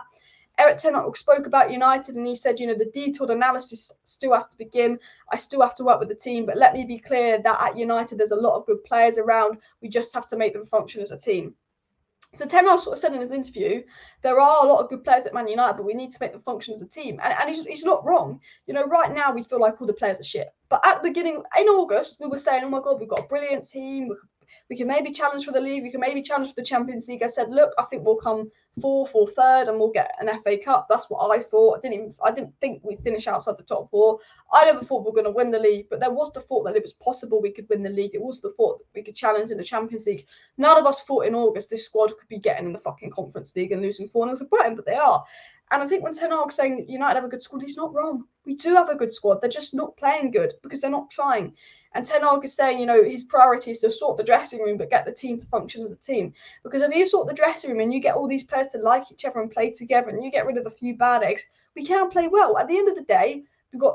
ERIK Ten Hag spoke about United and he said, the detailed analysis still has to begin. I still have to work with the team, but let me be clear that at United there's a lot of good players around. We just have to make them function as a team. So Ten Hag sort of said in his interview, there are a lot of good players at Man United, but we need to make them function as a team. And he's not wrong. Right now we feel like all the players are shit. But at the beginning, in August, we were saying, oh my God, we've got a brilliant team. We can maybe challenge for the league. We can maybe challenge for the Champions League. I said, look, I think we'll come fourth or third and we'll get an FA Cup. That's what I thought. I didn't think we'd finish outside the top four. I never thought we were going to win the league, but there was the thought that it was possible we could win the league. It was the thought that we could challenge in the Champions League. None of us thought in August this squad could be getting in the fucking Conference League and losing 4-0 to Brighton, but they are. And I think when Ten Hag's saying United have a good squad, he's not wrong. We do have a good squad. They're just not playing good because they're not trying. And Ten Hag is saying, his priority is to sort the dressing room but get the team to function as a team. Because if you sort the dressing room and you get all these players to like each other and play together and you get rid of the few bad eggs, we can play well. At the end of the day,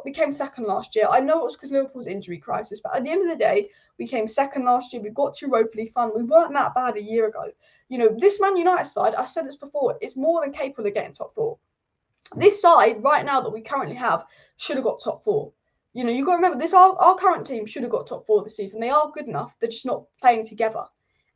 we came second last year. I know it was because Liverpool's injury crisis, but at the end of the day, we came second last year. We got to Europa League fun. We weren't that bad a year ago. You know, this Man United side, I said this before, is more than capable of getting top 4. This side right now that we currently have should have got top 4. You know, you've got to remember this. Our current team should have got top 4 this season. They are good enough. They're just not playing together.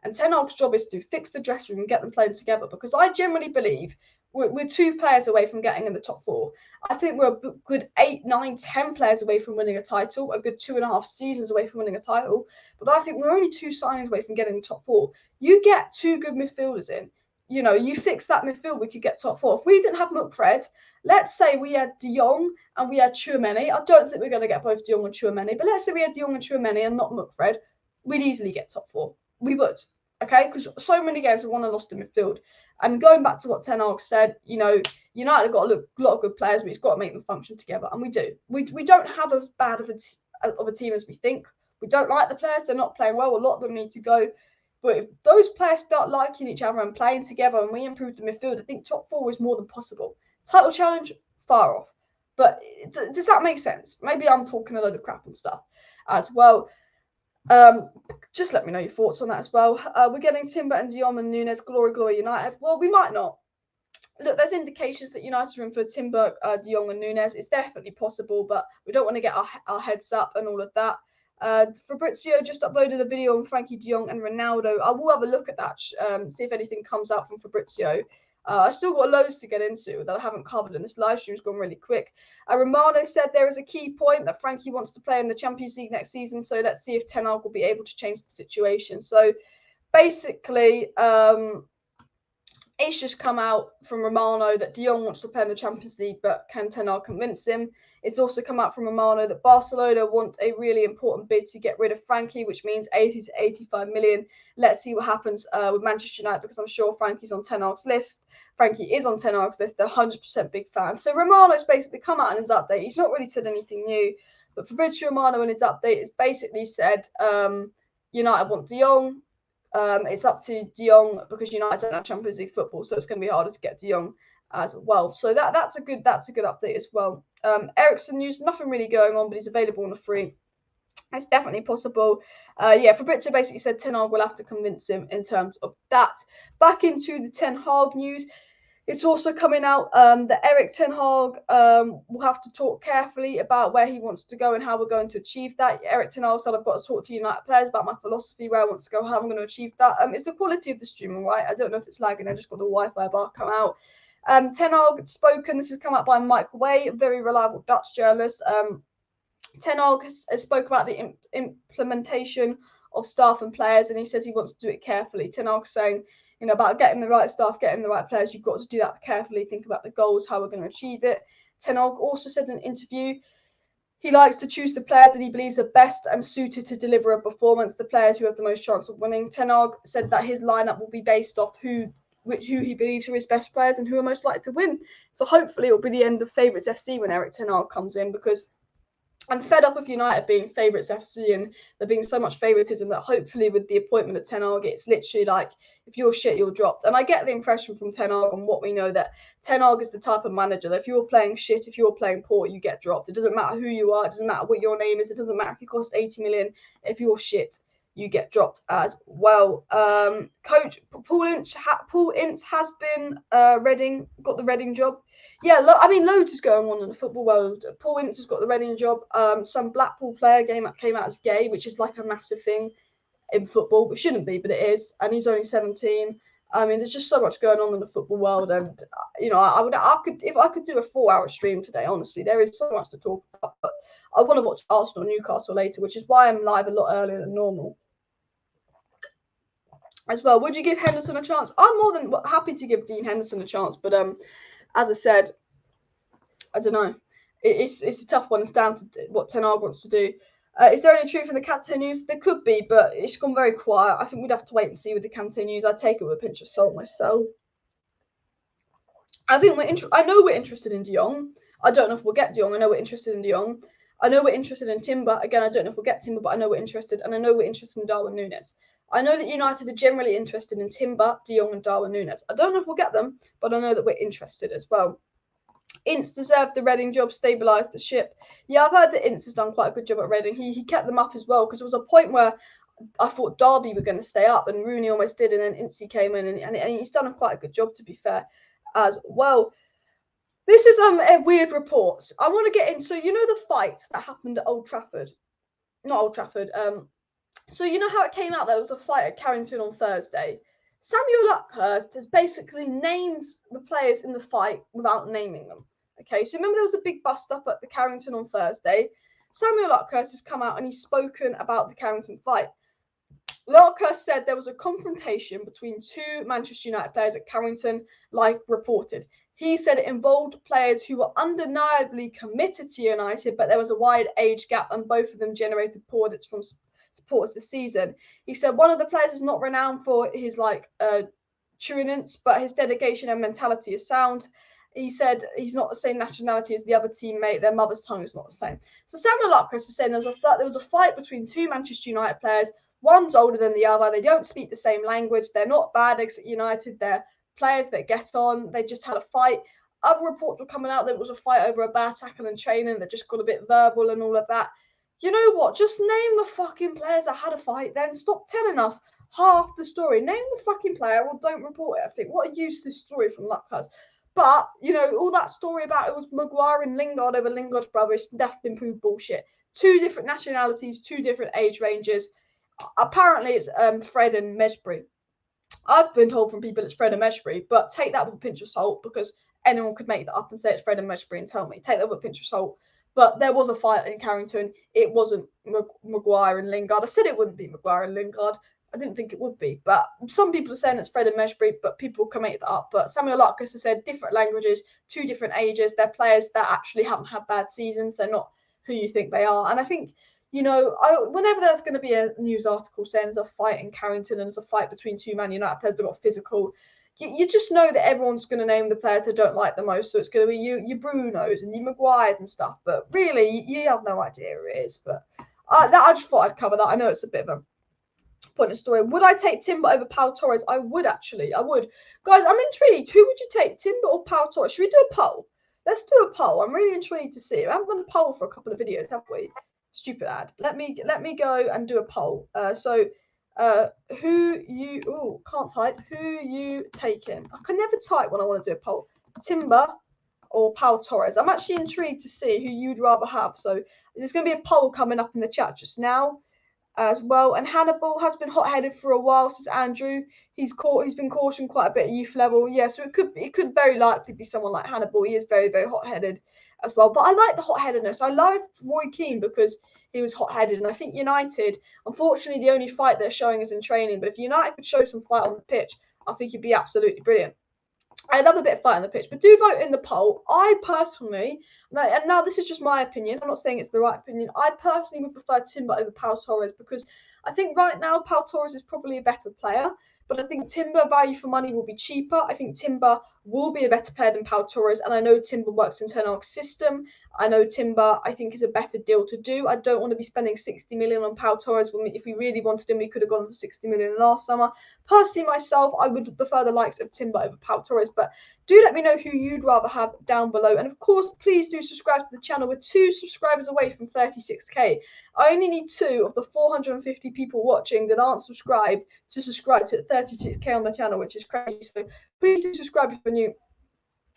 And Ten Hag's job is to fix the dressing room and get them playing together, because I generally believe we're 2 players away from getting in the top 4. I think we're a good 8, 9, 10 players away from winning a title, a good 2.5 seasons away from winning a title. But I think we're only 2 signings away from getting the top 4. You get 2 good midfielders in. You know, you fix that midfield, we could get top 4. If we didn't have MUFC, let's say we had De Jong and we had Tchouaméni. I don't think we're going to get both De Jong and Tchouaméni, but let's say we had De Jong and Tchouaméni and not MUFC, we'd easily get top 4. We would, okay? Because so many games we won and lost in midfield. And going back to what Ten Hag said, you know, United have got a lot of good players, but he's got to make them function together, and we do. We don't have as bad of a team as we think. We don't like the players; they're not playing well. A lot of them need to go. But if those players start liking each other and playing together, and we improve the midfield, I think top 4 is more than possible. Title challenge, far off. But does that make sense? Maybe I'm talking a load of crap and stuff as well. Just let me know your thoughts on that as well. We're getting Timber and De Jong and Nunez. Glory United. Well, we might not. Look, there's indications that United are in for Timber, De Jong and Nunez. It's definitely possible, but we don't want to get our heads up and all of that. Fabrizio just uploaded a video on Frenkie de Jong and Ronaldo. I will have a look at that, see if anything comes out from Fabrizio. I still got loads to get into that I haven't covered, and this live stream's gone really quick. Romano said there is a key point that Frenkie wants to play in the Champions League next season, so let's see if Ten Hag will be able to change the situation. So basically, it's just come out from Romano that De Jong wants to play in the Champions League, but can Ten Hag convince him? It's also come out from Romano that Barcelona want a really important bid to get rid of Frenkie, which means 80 to 85 million. Let's see what happens with Manchester United, because I'm sure Frankie's on Ten Hag's list. Frenkie is on Ten Hag's list. They're 100% big fans. So Romano's basically come out in his update. He's not really said anything new, but Fabrizio Romano in his update has basically said United want De Jong. It's up to De Jong, because United don't have Champions League football, so it's going to be harder to get De Jong as well. So that's a good update as well. Eriksen news, nothing really going on, but he's available on a free. It's definitely possible. Fabrizio basically said Ten Hag will have to convince him in terms of that. Back into the Ten Hag news. It's also coming out that ERIK Ten Hag will have to talk carefully about where he wants to go and how we're going to achieve that. ERIK Ten Hag said, I've got to talk to United players about my philosophy, where I want to go, how I'm going to achieve that. It's the quality of the stream, all right? I don't know if it's lagging. I just got the Wi-Fi bar come out. Ten Hag spoken. This has come out by Michael Way, a very reliable Dutch journalist. Ten Hag has spoke about the implementation of staff and players, and he says he wants to do it carefully. Ten Hag saying, you know, about getting the right staff, getting the right players, you've got to do that carefully, think about the goals, how we're going to achieve it. Ten Hag also said in an interview, he likes to choose the players that he believes are best and suited to deliver a performance, the players who have the most chance of winning. Ten Hag said that his lineup will be based off who he believes are his best players and who are most likely to win. So hopefully it will be the end of Favourites FC when ERIK Ten Hag comes in, because I'm fed up with United being Favourites FC and there being so much favouritism that hopefully with the appointment of Ten Hag, it's literally like, if you're shit, you're dropped. And I get the impression from Ten Hag and what we know that Ten Hag is the type of manager that if you're playing shit, if you're playing poor, you get dropped. It doesn't matter who you are. It doesn't matter what your name is. It doesn't matter if you cost 80 million. If you're shit, you get dropped as well. Coach Paul Ince has been Reading, got the Reading job. Yeah, loads is going on in the football world. Paul Ince has got the Reading job. Some Blackpool player came out as gay, which is like a massive thing in football. It shouldn't be, but it is. And he's only 17. I mean, there's just so much going on in the football world, and you know, if I could do a 4-hour stream today. Honestly, there is so much to talk about. But I want to watch Arsenal Newcastle later, which is why I'm live a lot earlier than normal. As well, would you give Henderson a chance? I'm more than happy to give Dean Henderson a chance, but as I said, I don't know. It's a tough one. It's down to what Ten Hag wants to do. Is there any truth in the Kante news? There could be, but it's gone very quiet. I think we'd have to wait and see with the Kante news. I'd take it with a pinch of salt myself. I think I know we're interested in De Jong. I don't know if we'll get De Jong. I know we're interested in De Jong. I know we're interested in Timber. Again, I don't know if we'll get Timber, but I know we're interested. And I know we're interested in Darwin Nunez. I know that United are generally interested in Timber, De Jong, and Darwin Nunez. I don't know if we'll get them, but I know that we're interested as well. Ince deserved the Reading job, stabilised the ship. Yeah, I've heard that Ince has done quite a good job at Reading. He kept them up as well, because there was a point where I thought Derby were going to stay up, and Rooney almost did, and then Ince came in, and he's done quite a good job, to be fair, as well. This is a weird report. I want to get in. So you know the fight that happened at Old Trafford, not Old Trafford. So you know how it came out there was a fight at Carrington on Thursday. Samuel Luckhurst has basically named the players in the fight without naming them. Okay, so remember there was a big bust up at the Carrington on Thursday. Samuel Luckhurst has come out and he's spoken about the Carrington fight. Luckhurst said there was a confrontation between two Manchester United players at Carrington, like reported. He said it involved players who were undeniably committed to United, but there was a wide age gap and both of them generated plaudits from supporters this season. He said one of the players is not renowned for his truance, but his dedication and mentality is sound. He said he's not the same nationality as the other teammate. Their mother's tongue is not the same. So Samuel Luckhurst is saying there was a fight between two Manchester United players. One's older than the other. They don't speak the same language. They're not bad eggs at United. They're players that get on. They just had a fight. Other reports were coming out that it was a fight over a bad tackle and training that just got a bit verbal and all of that. You know what? Just name the fucking players that had a fight, then stop telling us half the story. Name the fucking player or don't report it. I think what a useless story from Luckhurst. But, you know, all that story about it was Maguire and Lingard over Lingard's brother, that's been proved bullshit. Two different nationalities, two different age ranges. Apparently it's Fred and Mesbury. I've been told from people it's Fred and Mesbury, but take that with a pinch of salt because anyone could make that up and say it's Fred and Mesbury and tell me. Take that with a pinch of salt. But there was a fight in Carrington. It wasn't Maguire and Lingard. I said it wouldn't be Maguire and Lingard. I didn't think it would be. But some people are saying it's Fred and Mesbury, but people can make that up. But Samuel Luckhurst has said different languages, two different ages. They're players that actually haven't had bad seasons. They're not who you think they are. And I think, you know, whenever there's going to be a news article saying there's a fight in Carrington and there's a fight between two Man United players that got physical, you just know that everyone's going to name the players they don't like the most. So it's going to be your Brunos and your Maguires and stuff. But really, you have no idea who it is. But I just thought I'd cover that. I know it's a bit of a pointless story. Would I take Timber over Pau Torres? I would actually. I would. Guys, I'm intrigued. Who would you take, Timber or Pau Torres? Should we do a poll? Let's do a poll. I'm really intrigued to see. We haven't done a poll for a couple of videos, have we? Stupid ad. Let me go and do a poll. Who you can't type. Who you taking? I can never type when I want to do a poll. Timber or Pau Torres? I'm actually intrigued to see who you'd rather have. So there's going to be a poll coming up in the chat just now as well. And Hannibal has been hot-headed for a while, says Andrew. He's been cautioned quite a bit at youth level. Yeah, so it could very likely be someone like Hannibal. He is very, very hot-headed as well. But I like the hot-headedness. I loved Roy Keane because he was hot-headed. And I think United, unfortunately, the only fight they're showing is in training. But if United could show some fight on the pitch, I think he'd be absolutely brilliant. I love a bit of fight on the pitch, but do vote in the poll. I personally, and now this is just my opinion, I'm not saying it's the right opinion, I personally would prefer Timber over Pau Torres because I think right now Pau Torres is probably a better player, but I think Timber value for money will be cheaper. I think Timber will be a better player than Pau Torres, and I know Timber works in Ten Hag's system. I know Timber, I think, is a better deal to do. I don't want to be spending 60 million on Pau Torres. If we really wanted him, we could have gone for 60 million last summer. Personally, myself, I would prefer the likes of Timber over Pau Torres, but do let me know who you'd rather have down below. And of course, please do subscribe to the channel. We're 2 subscribers away from 36k. I only need 2 of the 450 people watching that aren't subscribed to subscribe to 36k on the channel, which is crazy. So please do subscribe if you're new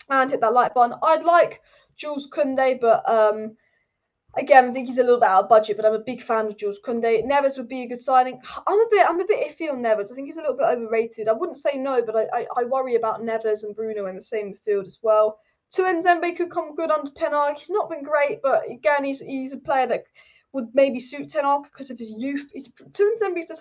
and hit that like button. I'd like Jules Koundé, but again, I think he's a little bit out of budget, but I'm a big fan of Jules Koundé. Neves would be a good signing. I'm a bit iffy on Neves. I think he's a little bit overrated. I wouldn't say no, but I worry about Neves and Bruno in the same midfield as well. Tuanzebe could come good under Ten Hag. He's not been great, but again, he's a player that would maybe suit Ten Hag because of his youth. Tuanzebe is the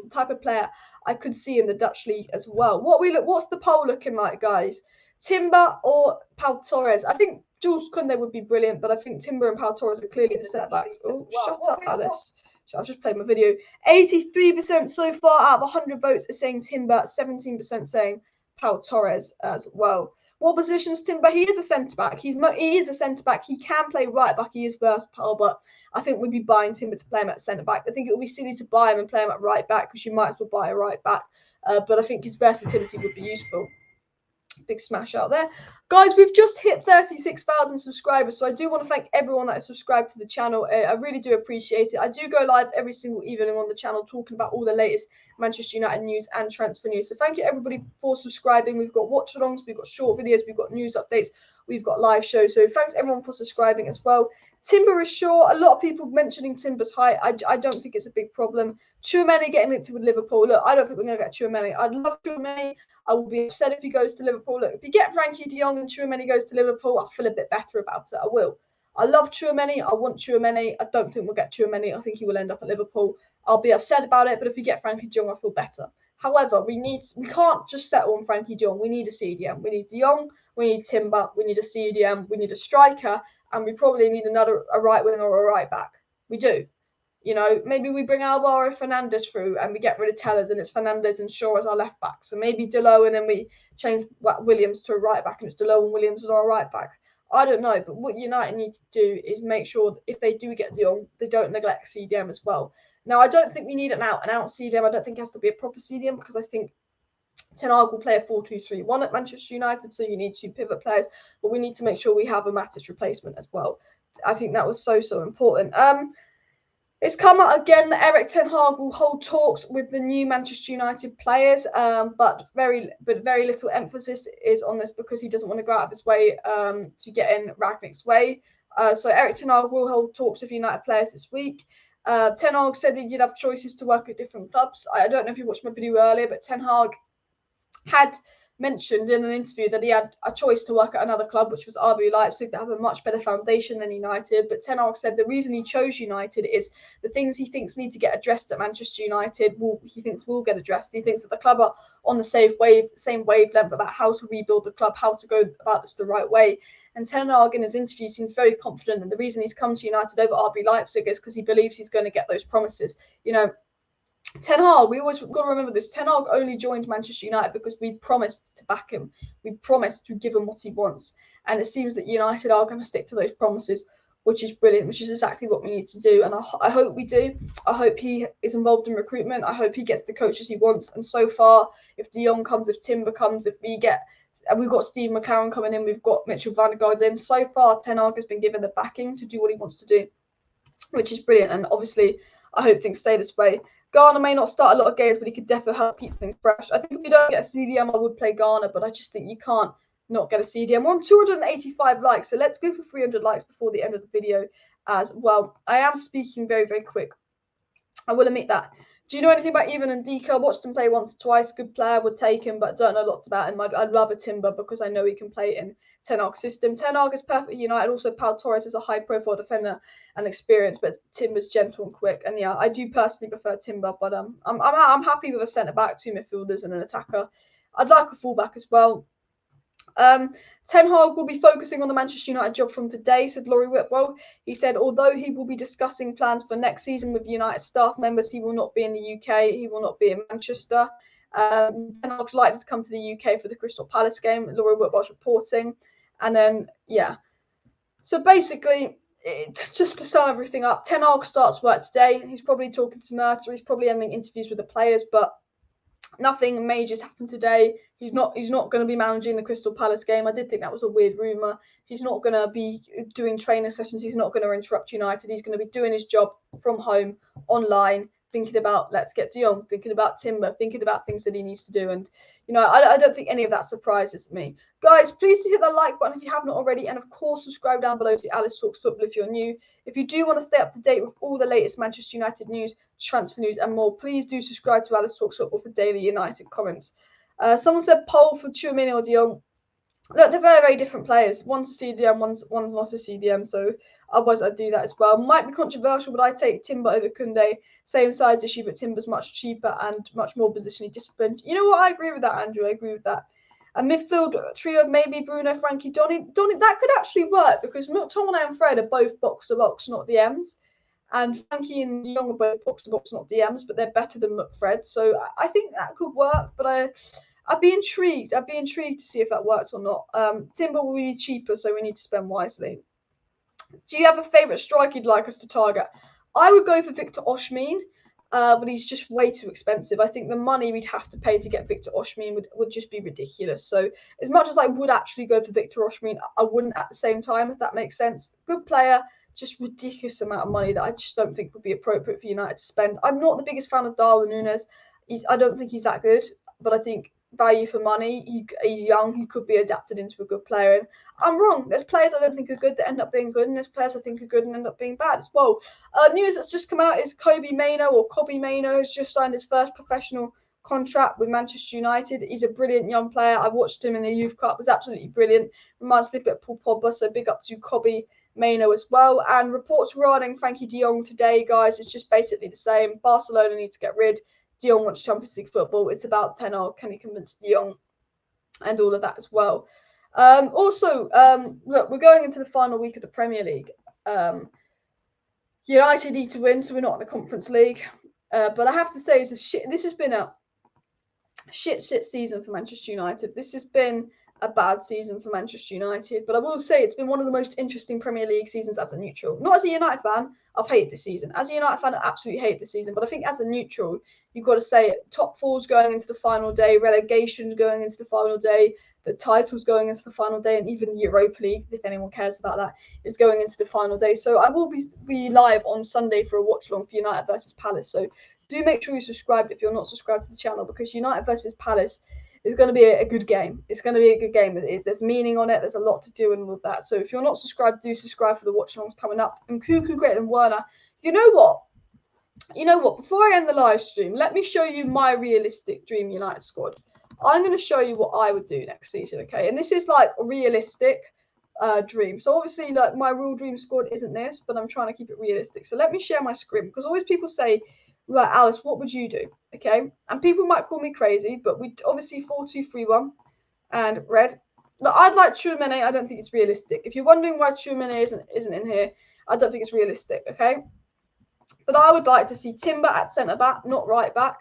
type of player I could see in the Dutch league as well. What's the poll looking like, guys? Timber or Pau Torres? I think Jules Koundé would be brilliant, but I think Timber and Pau Torres are clearly the setbacks. Oh, shut up, Alice. I was just playing my video. 83% so far out of 100 votes are saying Timber, 17% saying Pau Torres as well. What position's Timber? He is a centre-back. He is a centre-back. He can play right-back. He is versatile, but I think we'd be buying Timber to play him at centre-back. I think it would be silly to buy him and play him at right-back because you might as well buy a right-back. But I think his versatility would be useful. big smash out there. Guys, we've just hit 36,000 subscribers, so I do want to thank everyone that is subscribed to the channel. I really do appreciate it. I do go live every single evening on the channel talking about all the latest Manchester United news and transfer news. So thank you everybody for subscribing. We've got watch-alongs, we've got short videos, we've got news updates, we've got live shows. So thanks everyone for subscribing as well. Timber is short. A lot of people mentioning Timber's height. I don't think it's a big problem. Tchouaméni getting linked with Liverpool. Look, I don't think we're going to get Tchouaméni. I'd love Tchouaméni. I will be upset if he goes to Liverpool. Look, if you get Frenkie de Jong and Tchouaméni goes to Liverpool, I'll feel a bit better about it. I will. I love Tchouaméni. I want Tchouaméni. I don't think we'll get Tchouaméni. I think he will end up at Liverpool. I'll be upset about it, but if we get Frenkie de Jong, I feel better. However, we can't just settle on Frenkie de Jong. We need a CDM. We need de Jong. We need Timber. We need a CDM. We need a striker. And we probably need a right wing or a right back. We do. You know, maybe we bring Alvaro Fernandez through and we get rid of Tellers and it's Fernandez and Shaw as our left back. So maybe Delo and then we change Williams to a right back and it's Delo and Williams as our right back. I don't know, but what United need to do is make sure that if they do get de Jong, they don't neglect CDM as well. Now, I don't think we need an out-and-out CDM. I don't think it has to be a proper CDM because I think Ten Hag will play a 4-2-3-1 at Manchester United, so you need 2 pivot players, but we need to make sure we have a Matic replacement as well. I think that was so important. It's come out again that ERIK Ten Hag will hold talks with the new Manchester United players, but very little emphasis is on this because he doesn't want to go out of his way to get in Rangnick's way. So ERIK Ten Hag will hold talks with United players this week. Ten Hag said he did have choices to work at different clubs. I don't know if you watched my video earlier, but Ten Hag had mentioned in an interview that he had a choice to work at another club, which was RB Leipzig, that have a much better foundation than United. But Ten Hag said the reason he chose United is the things he thinks need to get addressed at Manchester United he thinks will get addressed. He thinks that the club are on the same wavelength about how to rebuild the club, how to go about this the right way. And Ten Hag in his interview seems very confident that the reason he's come to United over RB Leipzig is because he believes he's going to get those promises. You know, Ten Hag, we always got to remember this. Ten Hag only joined Manchester United because we promised to back him. We promised to give him what he wants. And it seems that United are going to stick to those promises, which is brilliant, which is exactly what we need to do. And I hope we do. I hope he is involved in recruitment. I hope he gets the coaches he wants. And so far, if de Jong comes, if Timber comes, we've got Steve McLaren coming in, we've got Mitchell van der Gaard in. So far, Ten Hag has been given the backing to do what he wants to do, which is brilliant. And obviously, I hope things stay this way. Garner may not start a lot of games, but he could definitely help keep things fresh. I think if we don't get a CDM, I would play Garner, but I just think you can't not get a CDM. We're on 285 likes, so let's go for 300 likes before the end of the video as well. I am speaking very, very quick. I will admit that. Do you know anything about Ivan and Dika? Watched him play once or twice. Good player, would take him, but don't know lots about him. I'd rather Timber because I know he can play in Ten Hag's system. Ten Hag is perfect at United. Also, Pau Torres is a high-profile defender and experience, but Timber's gentle and quick. And yeah, I do personally prefer Timber, but I'm happy with a centre-back, 2 midfielders, and an attacker. I'd like a full-back as well. Ten Hag will be focusing on the Manchester United job from today, said Laurie Whitwell. He said, although he will be discussing plans for next season with United staff members, he will not be in the UK. He will not be in Manchester. Ten Hag's likely to come to the UK for the Crystal Palace game. Laurie Whitwell's reporting. And then, yeah. So basically, just to sum everything up, Ten Hag starts work today. He's probably talking to Mercer. He's probably ending interviews with the players, but nothing major's happened today. He's not going to be managing the Crystal Palace game. I did think that was a weird rumour. He's not going to be doing training sessions. He's not going to interrupt United. He's going to be doing his job from home, online, thinking about let's get de Jong, thinking about Timber, thinking about things that he needs to do. And, you know, I don't think any of that surprises me. Guys, please do hit that like button if you haven't already. And, of course, subscribe down below to Alice Talks Football if you're new. If you do want to stay up to date with all the latest Manchester United news, transfer news and more, please do subscribe to Alice Talks Football for daily United comments. Someone said poll for Tchouaméni or de Jong. Look, they're very, very different players. One's a CDM, one's not a CDM, so otherwise I'd do that as well. Might be controversial, but I take Timber over Koundé. Same size issue, but Timber's much cheaper and much more positionally disciplined. You know what? I agree with that, Andrew. I agree with that. A midfield trio of maybe Bruno, Frenkie, Donny, that could actually work because McTominay and Fred are both box-to-box, not DMs. And Frenkie and de Jong are both box-to-box, not DMs, but they're better than McFred. So I think that could work, but I'd be intrigued. I'd be intrigued to see if that works or not. Timber will be cheaper, so we need to spend wisely. Do you have a favourite striker you'd like us to target? I would go for Victor Osimhen. but he's just way too expensive. I think the money we'd have to pay to get Victor Osimhen would just be ridiculous. So as much as I would actually go for Victor Osimhen, I wouldn't at the same time, if that makes sense. Good player, just ridiculous amount of money that I just don't think would be appropriate for United to spend. I'm not the biggest fan of Darwin Nunez. I don't think he's that good, but I think value for money, he's young, he could be adapted into a good player. And I'm wrong. There's players I don't think are good that end up being good, and there's players I think are good and end up being bad as well. News that's just come out is Kobbie Mainoo has just signed his first professional contract with Manchester United. He's a brilliant young player. I watched him in the Youth Cup. It was absolutely brilliant. Reminds me a bit of Paul Pogba, so big up to Kobbie Mainoo as well. And reports regarding Frenkie de Jong today, guys, it's just basically the same. Barcelona need to get rid. De Jong wants Champions League football. It's about Ten Hag. Can he convince De Jong and all of that as well? Look, we're going into the final week of the Premier League. United need to win, so we're not in the Conference League. But I have to say, this has been a shit season for Manchester United. This has been a bad season for Manchester United. But I will say it's been one of the most interesting Premier League seasons as a neutral. Not as a United fan, I've hated this season. As a United fan, I absolutely hate this season. But I think as a neutral, you've got to say it. Top fours going into the final day, relegation going into the final day, the titles going into the final day, and even the Europa League, if anyone cares about that, is going into the final day. So I will be live on Sunday for a watch-along for United versus Palace. So do make sure you subscribe if you're not subscribed to the channel, because United versus Palace is going to be a good game. It's going to be a good game. There's meaning on it. There's a lot to do and all of that. So if you're not subscribed, do subscribe for the watch-alongs coming up. And Cuckoo greater than Werner. You know what? Before I end the live stream, let me show you my realistic Dream United squad. I'm going to show you what I would do next season, okay? And this is like a realistic dream. So obviously, like, my real dream squad isn't this, but I'm trying to keep it realistic. So let me share my screen, because always people say, right, Alice, what would you do? Okay, and people might call me crazy, but we obviously 4-2-3-1 and red. Now, I'd like Jurrien. I don't think it's realistic. If you're wondering why Jurrien isn't in here, I don't think it's realistic. Okay, but I would like to see Timber at centre back, not right back,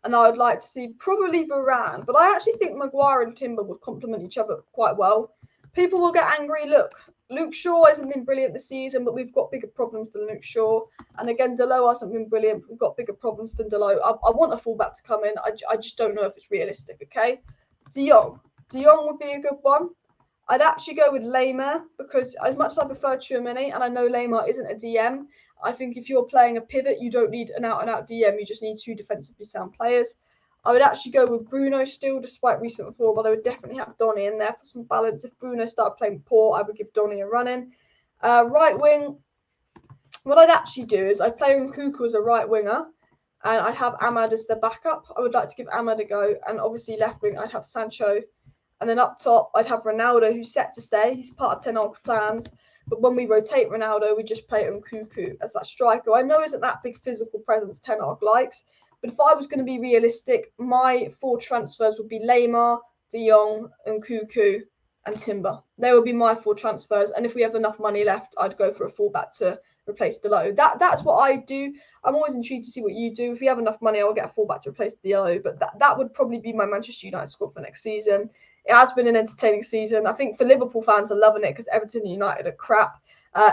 and I would like to see probably Varane. But I actually think Maguire and Timber would complement each other quite well. People will get angry. Look, Luke Shaw hasn't been brilliant this season, but we've got bigger problems than Luke Shaw. And again, Dalot hasn't been brilliant. We've got bigger problems than Dalot. I want a fullback to come in. I just don't know if it's realistic, okay? De Jong would be a good one. I'd actually go with Lemar, because as much as I prefer Tchouaméni, and I know Lemar isn't a DM, I think if you're playing a pivot, you don't need an out-and-out DM. You just need two defensively sound players. I would actually go with Bruno still, despite recent form, but I would definitely have Donny in there for some balance. If Bruno started playing poor, I would give Donny a run in. Right wing, what I'd actually do is I'd play Nkunku as a right winger, and I'd have Ahmad as the backup. I would like to give Ahmad a go, and obviously left wing, I'd have Sancho. And then up top, I'd have Ronaldo, who's set to stay. He's part of Ten Hag's plans. But when we rotate Ronaldo, we just play Nkunku as that striker. I know isn't that big physical presence Ten Hag likes, but if I was going to be realistic, my 4 transfers would be Lemar, De Jong, Nkunku, and Timber. They would be my 4 transfers. And if we have enough money left, I'd go for a fullback to replace Dalot. That's what I do. I'm always intrigued to see what you do. If we have enough money, I'll get a fullback to replace Dalot. But that would probably be my Manchester United squad for next season. It has been an entertaining season. I think for Liverpool fans are loving it, because Everton and United are crap.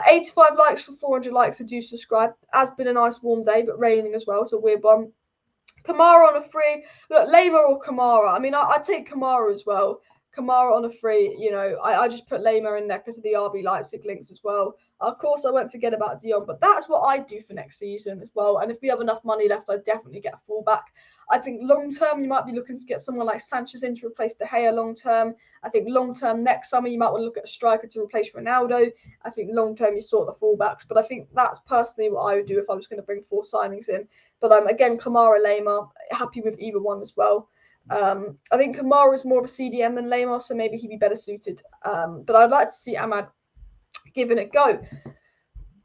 85 likes for 400 likes, so do subscribe. It has been a nice warm day, but raining as well. It's a weird one. Kamara on a free. Look, Lemar or Kamara. I mean, I'd take Kamara as well. Kamara on a free. You know, I just put Lemar in there because of the RB Leipzig links as well. Of course, I won't forget about De Jong, but that's what I'd do for next season as well. And if we have enough money left, I'd definitely get a fullback. I think long-term, you might be looking to get someone like Sanchez in to replace De Gea long-term. I think long-term, next summer, you might want to look at a striker to replace Ronaldo. I think long-term, you sort the fullbacks. But I think that's personally what I would do if I was going to bring 4 signings in. But again, Kamara, Lemar, happy with either one as well. I think Kamara is more of a CDM than Lemar, so maybe he'd be better suited. But I'd like to see Ahmad giving it a go.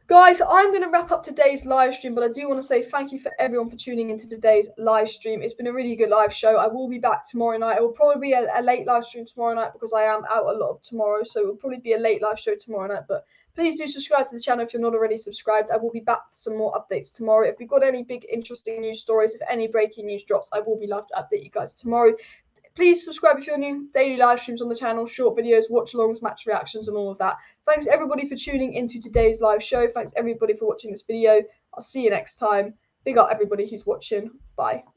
Guys, I'm going to wrap up today's live stream, but I do want to say thank you for everyone for tuning into today's live stream. It's been a really good live show. I will be back tomorrow night. It will probably be a late live stream tomorrow night, because I am out a lot of tomorrow, so it will probably be a late live show tomorrow night. But please do subscribe to the channel if you're not already subscribed. I will be back for some more updates tomorrow. If we've got any big interesting news stories, if any breaking news drops, I will be live to update you guys tomorrow. Please subscribe if you're new. Daily live streams on the channel, short videos, watch-alongs, match reactions, and all of that. Thanks, everybody, for tuning into today's live show. Thanks, everybody, for watching this video. I'll see you next time. Big up everybody who's watching. Bye.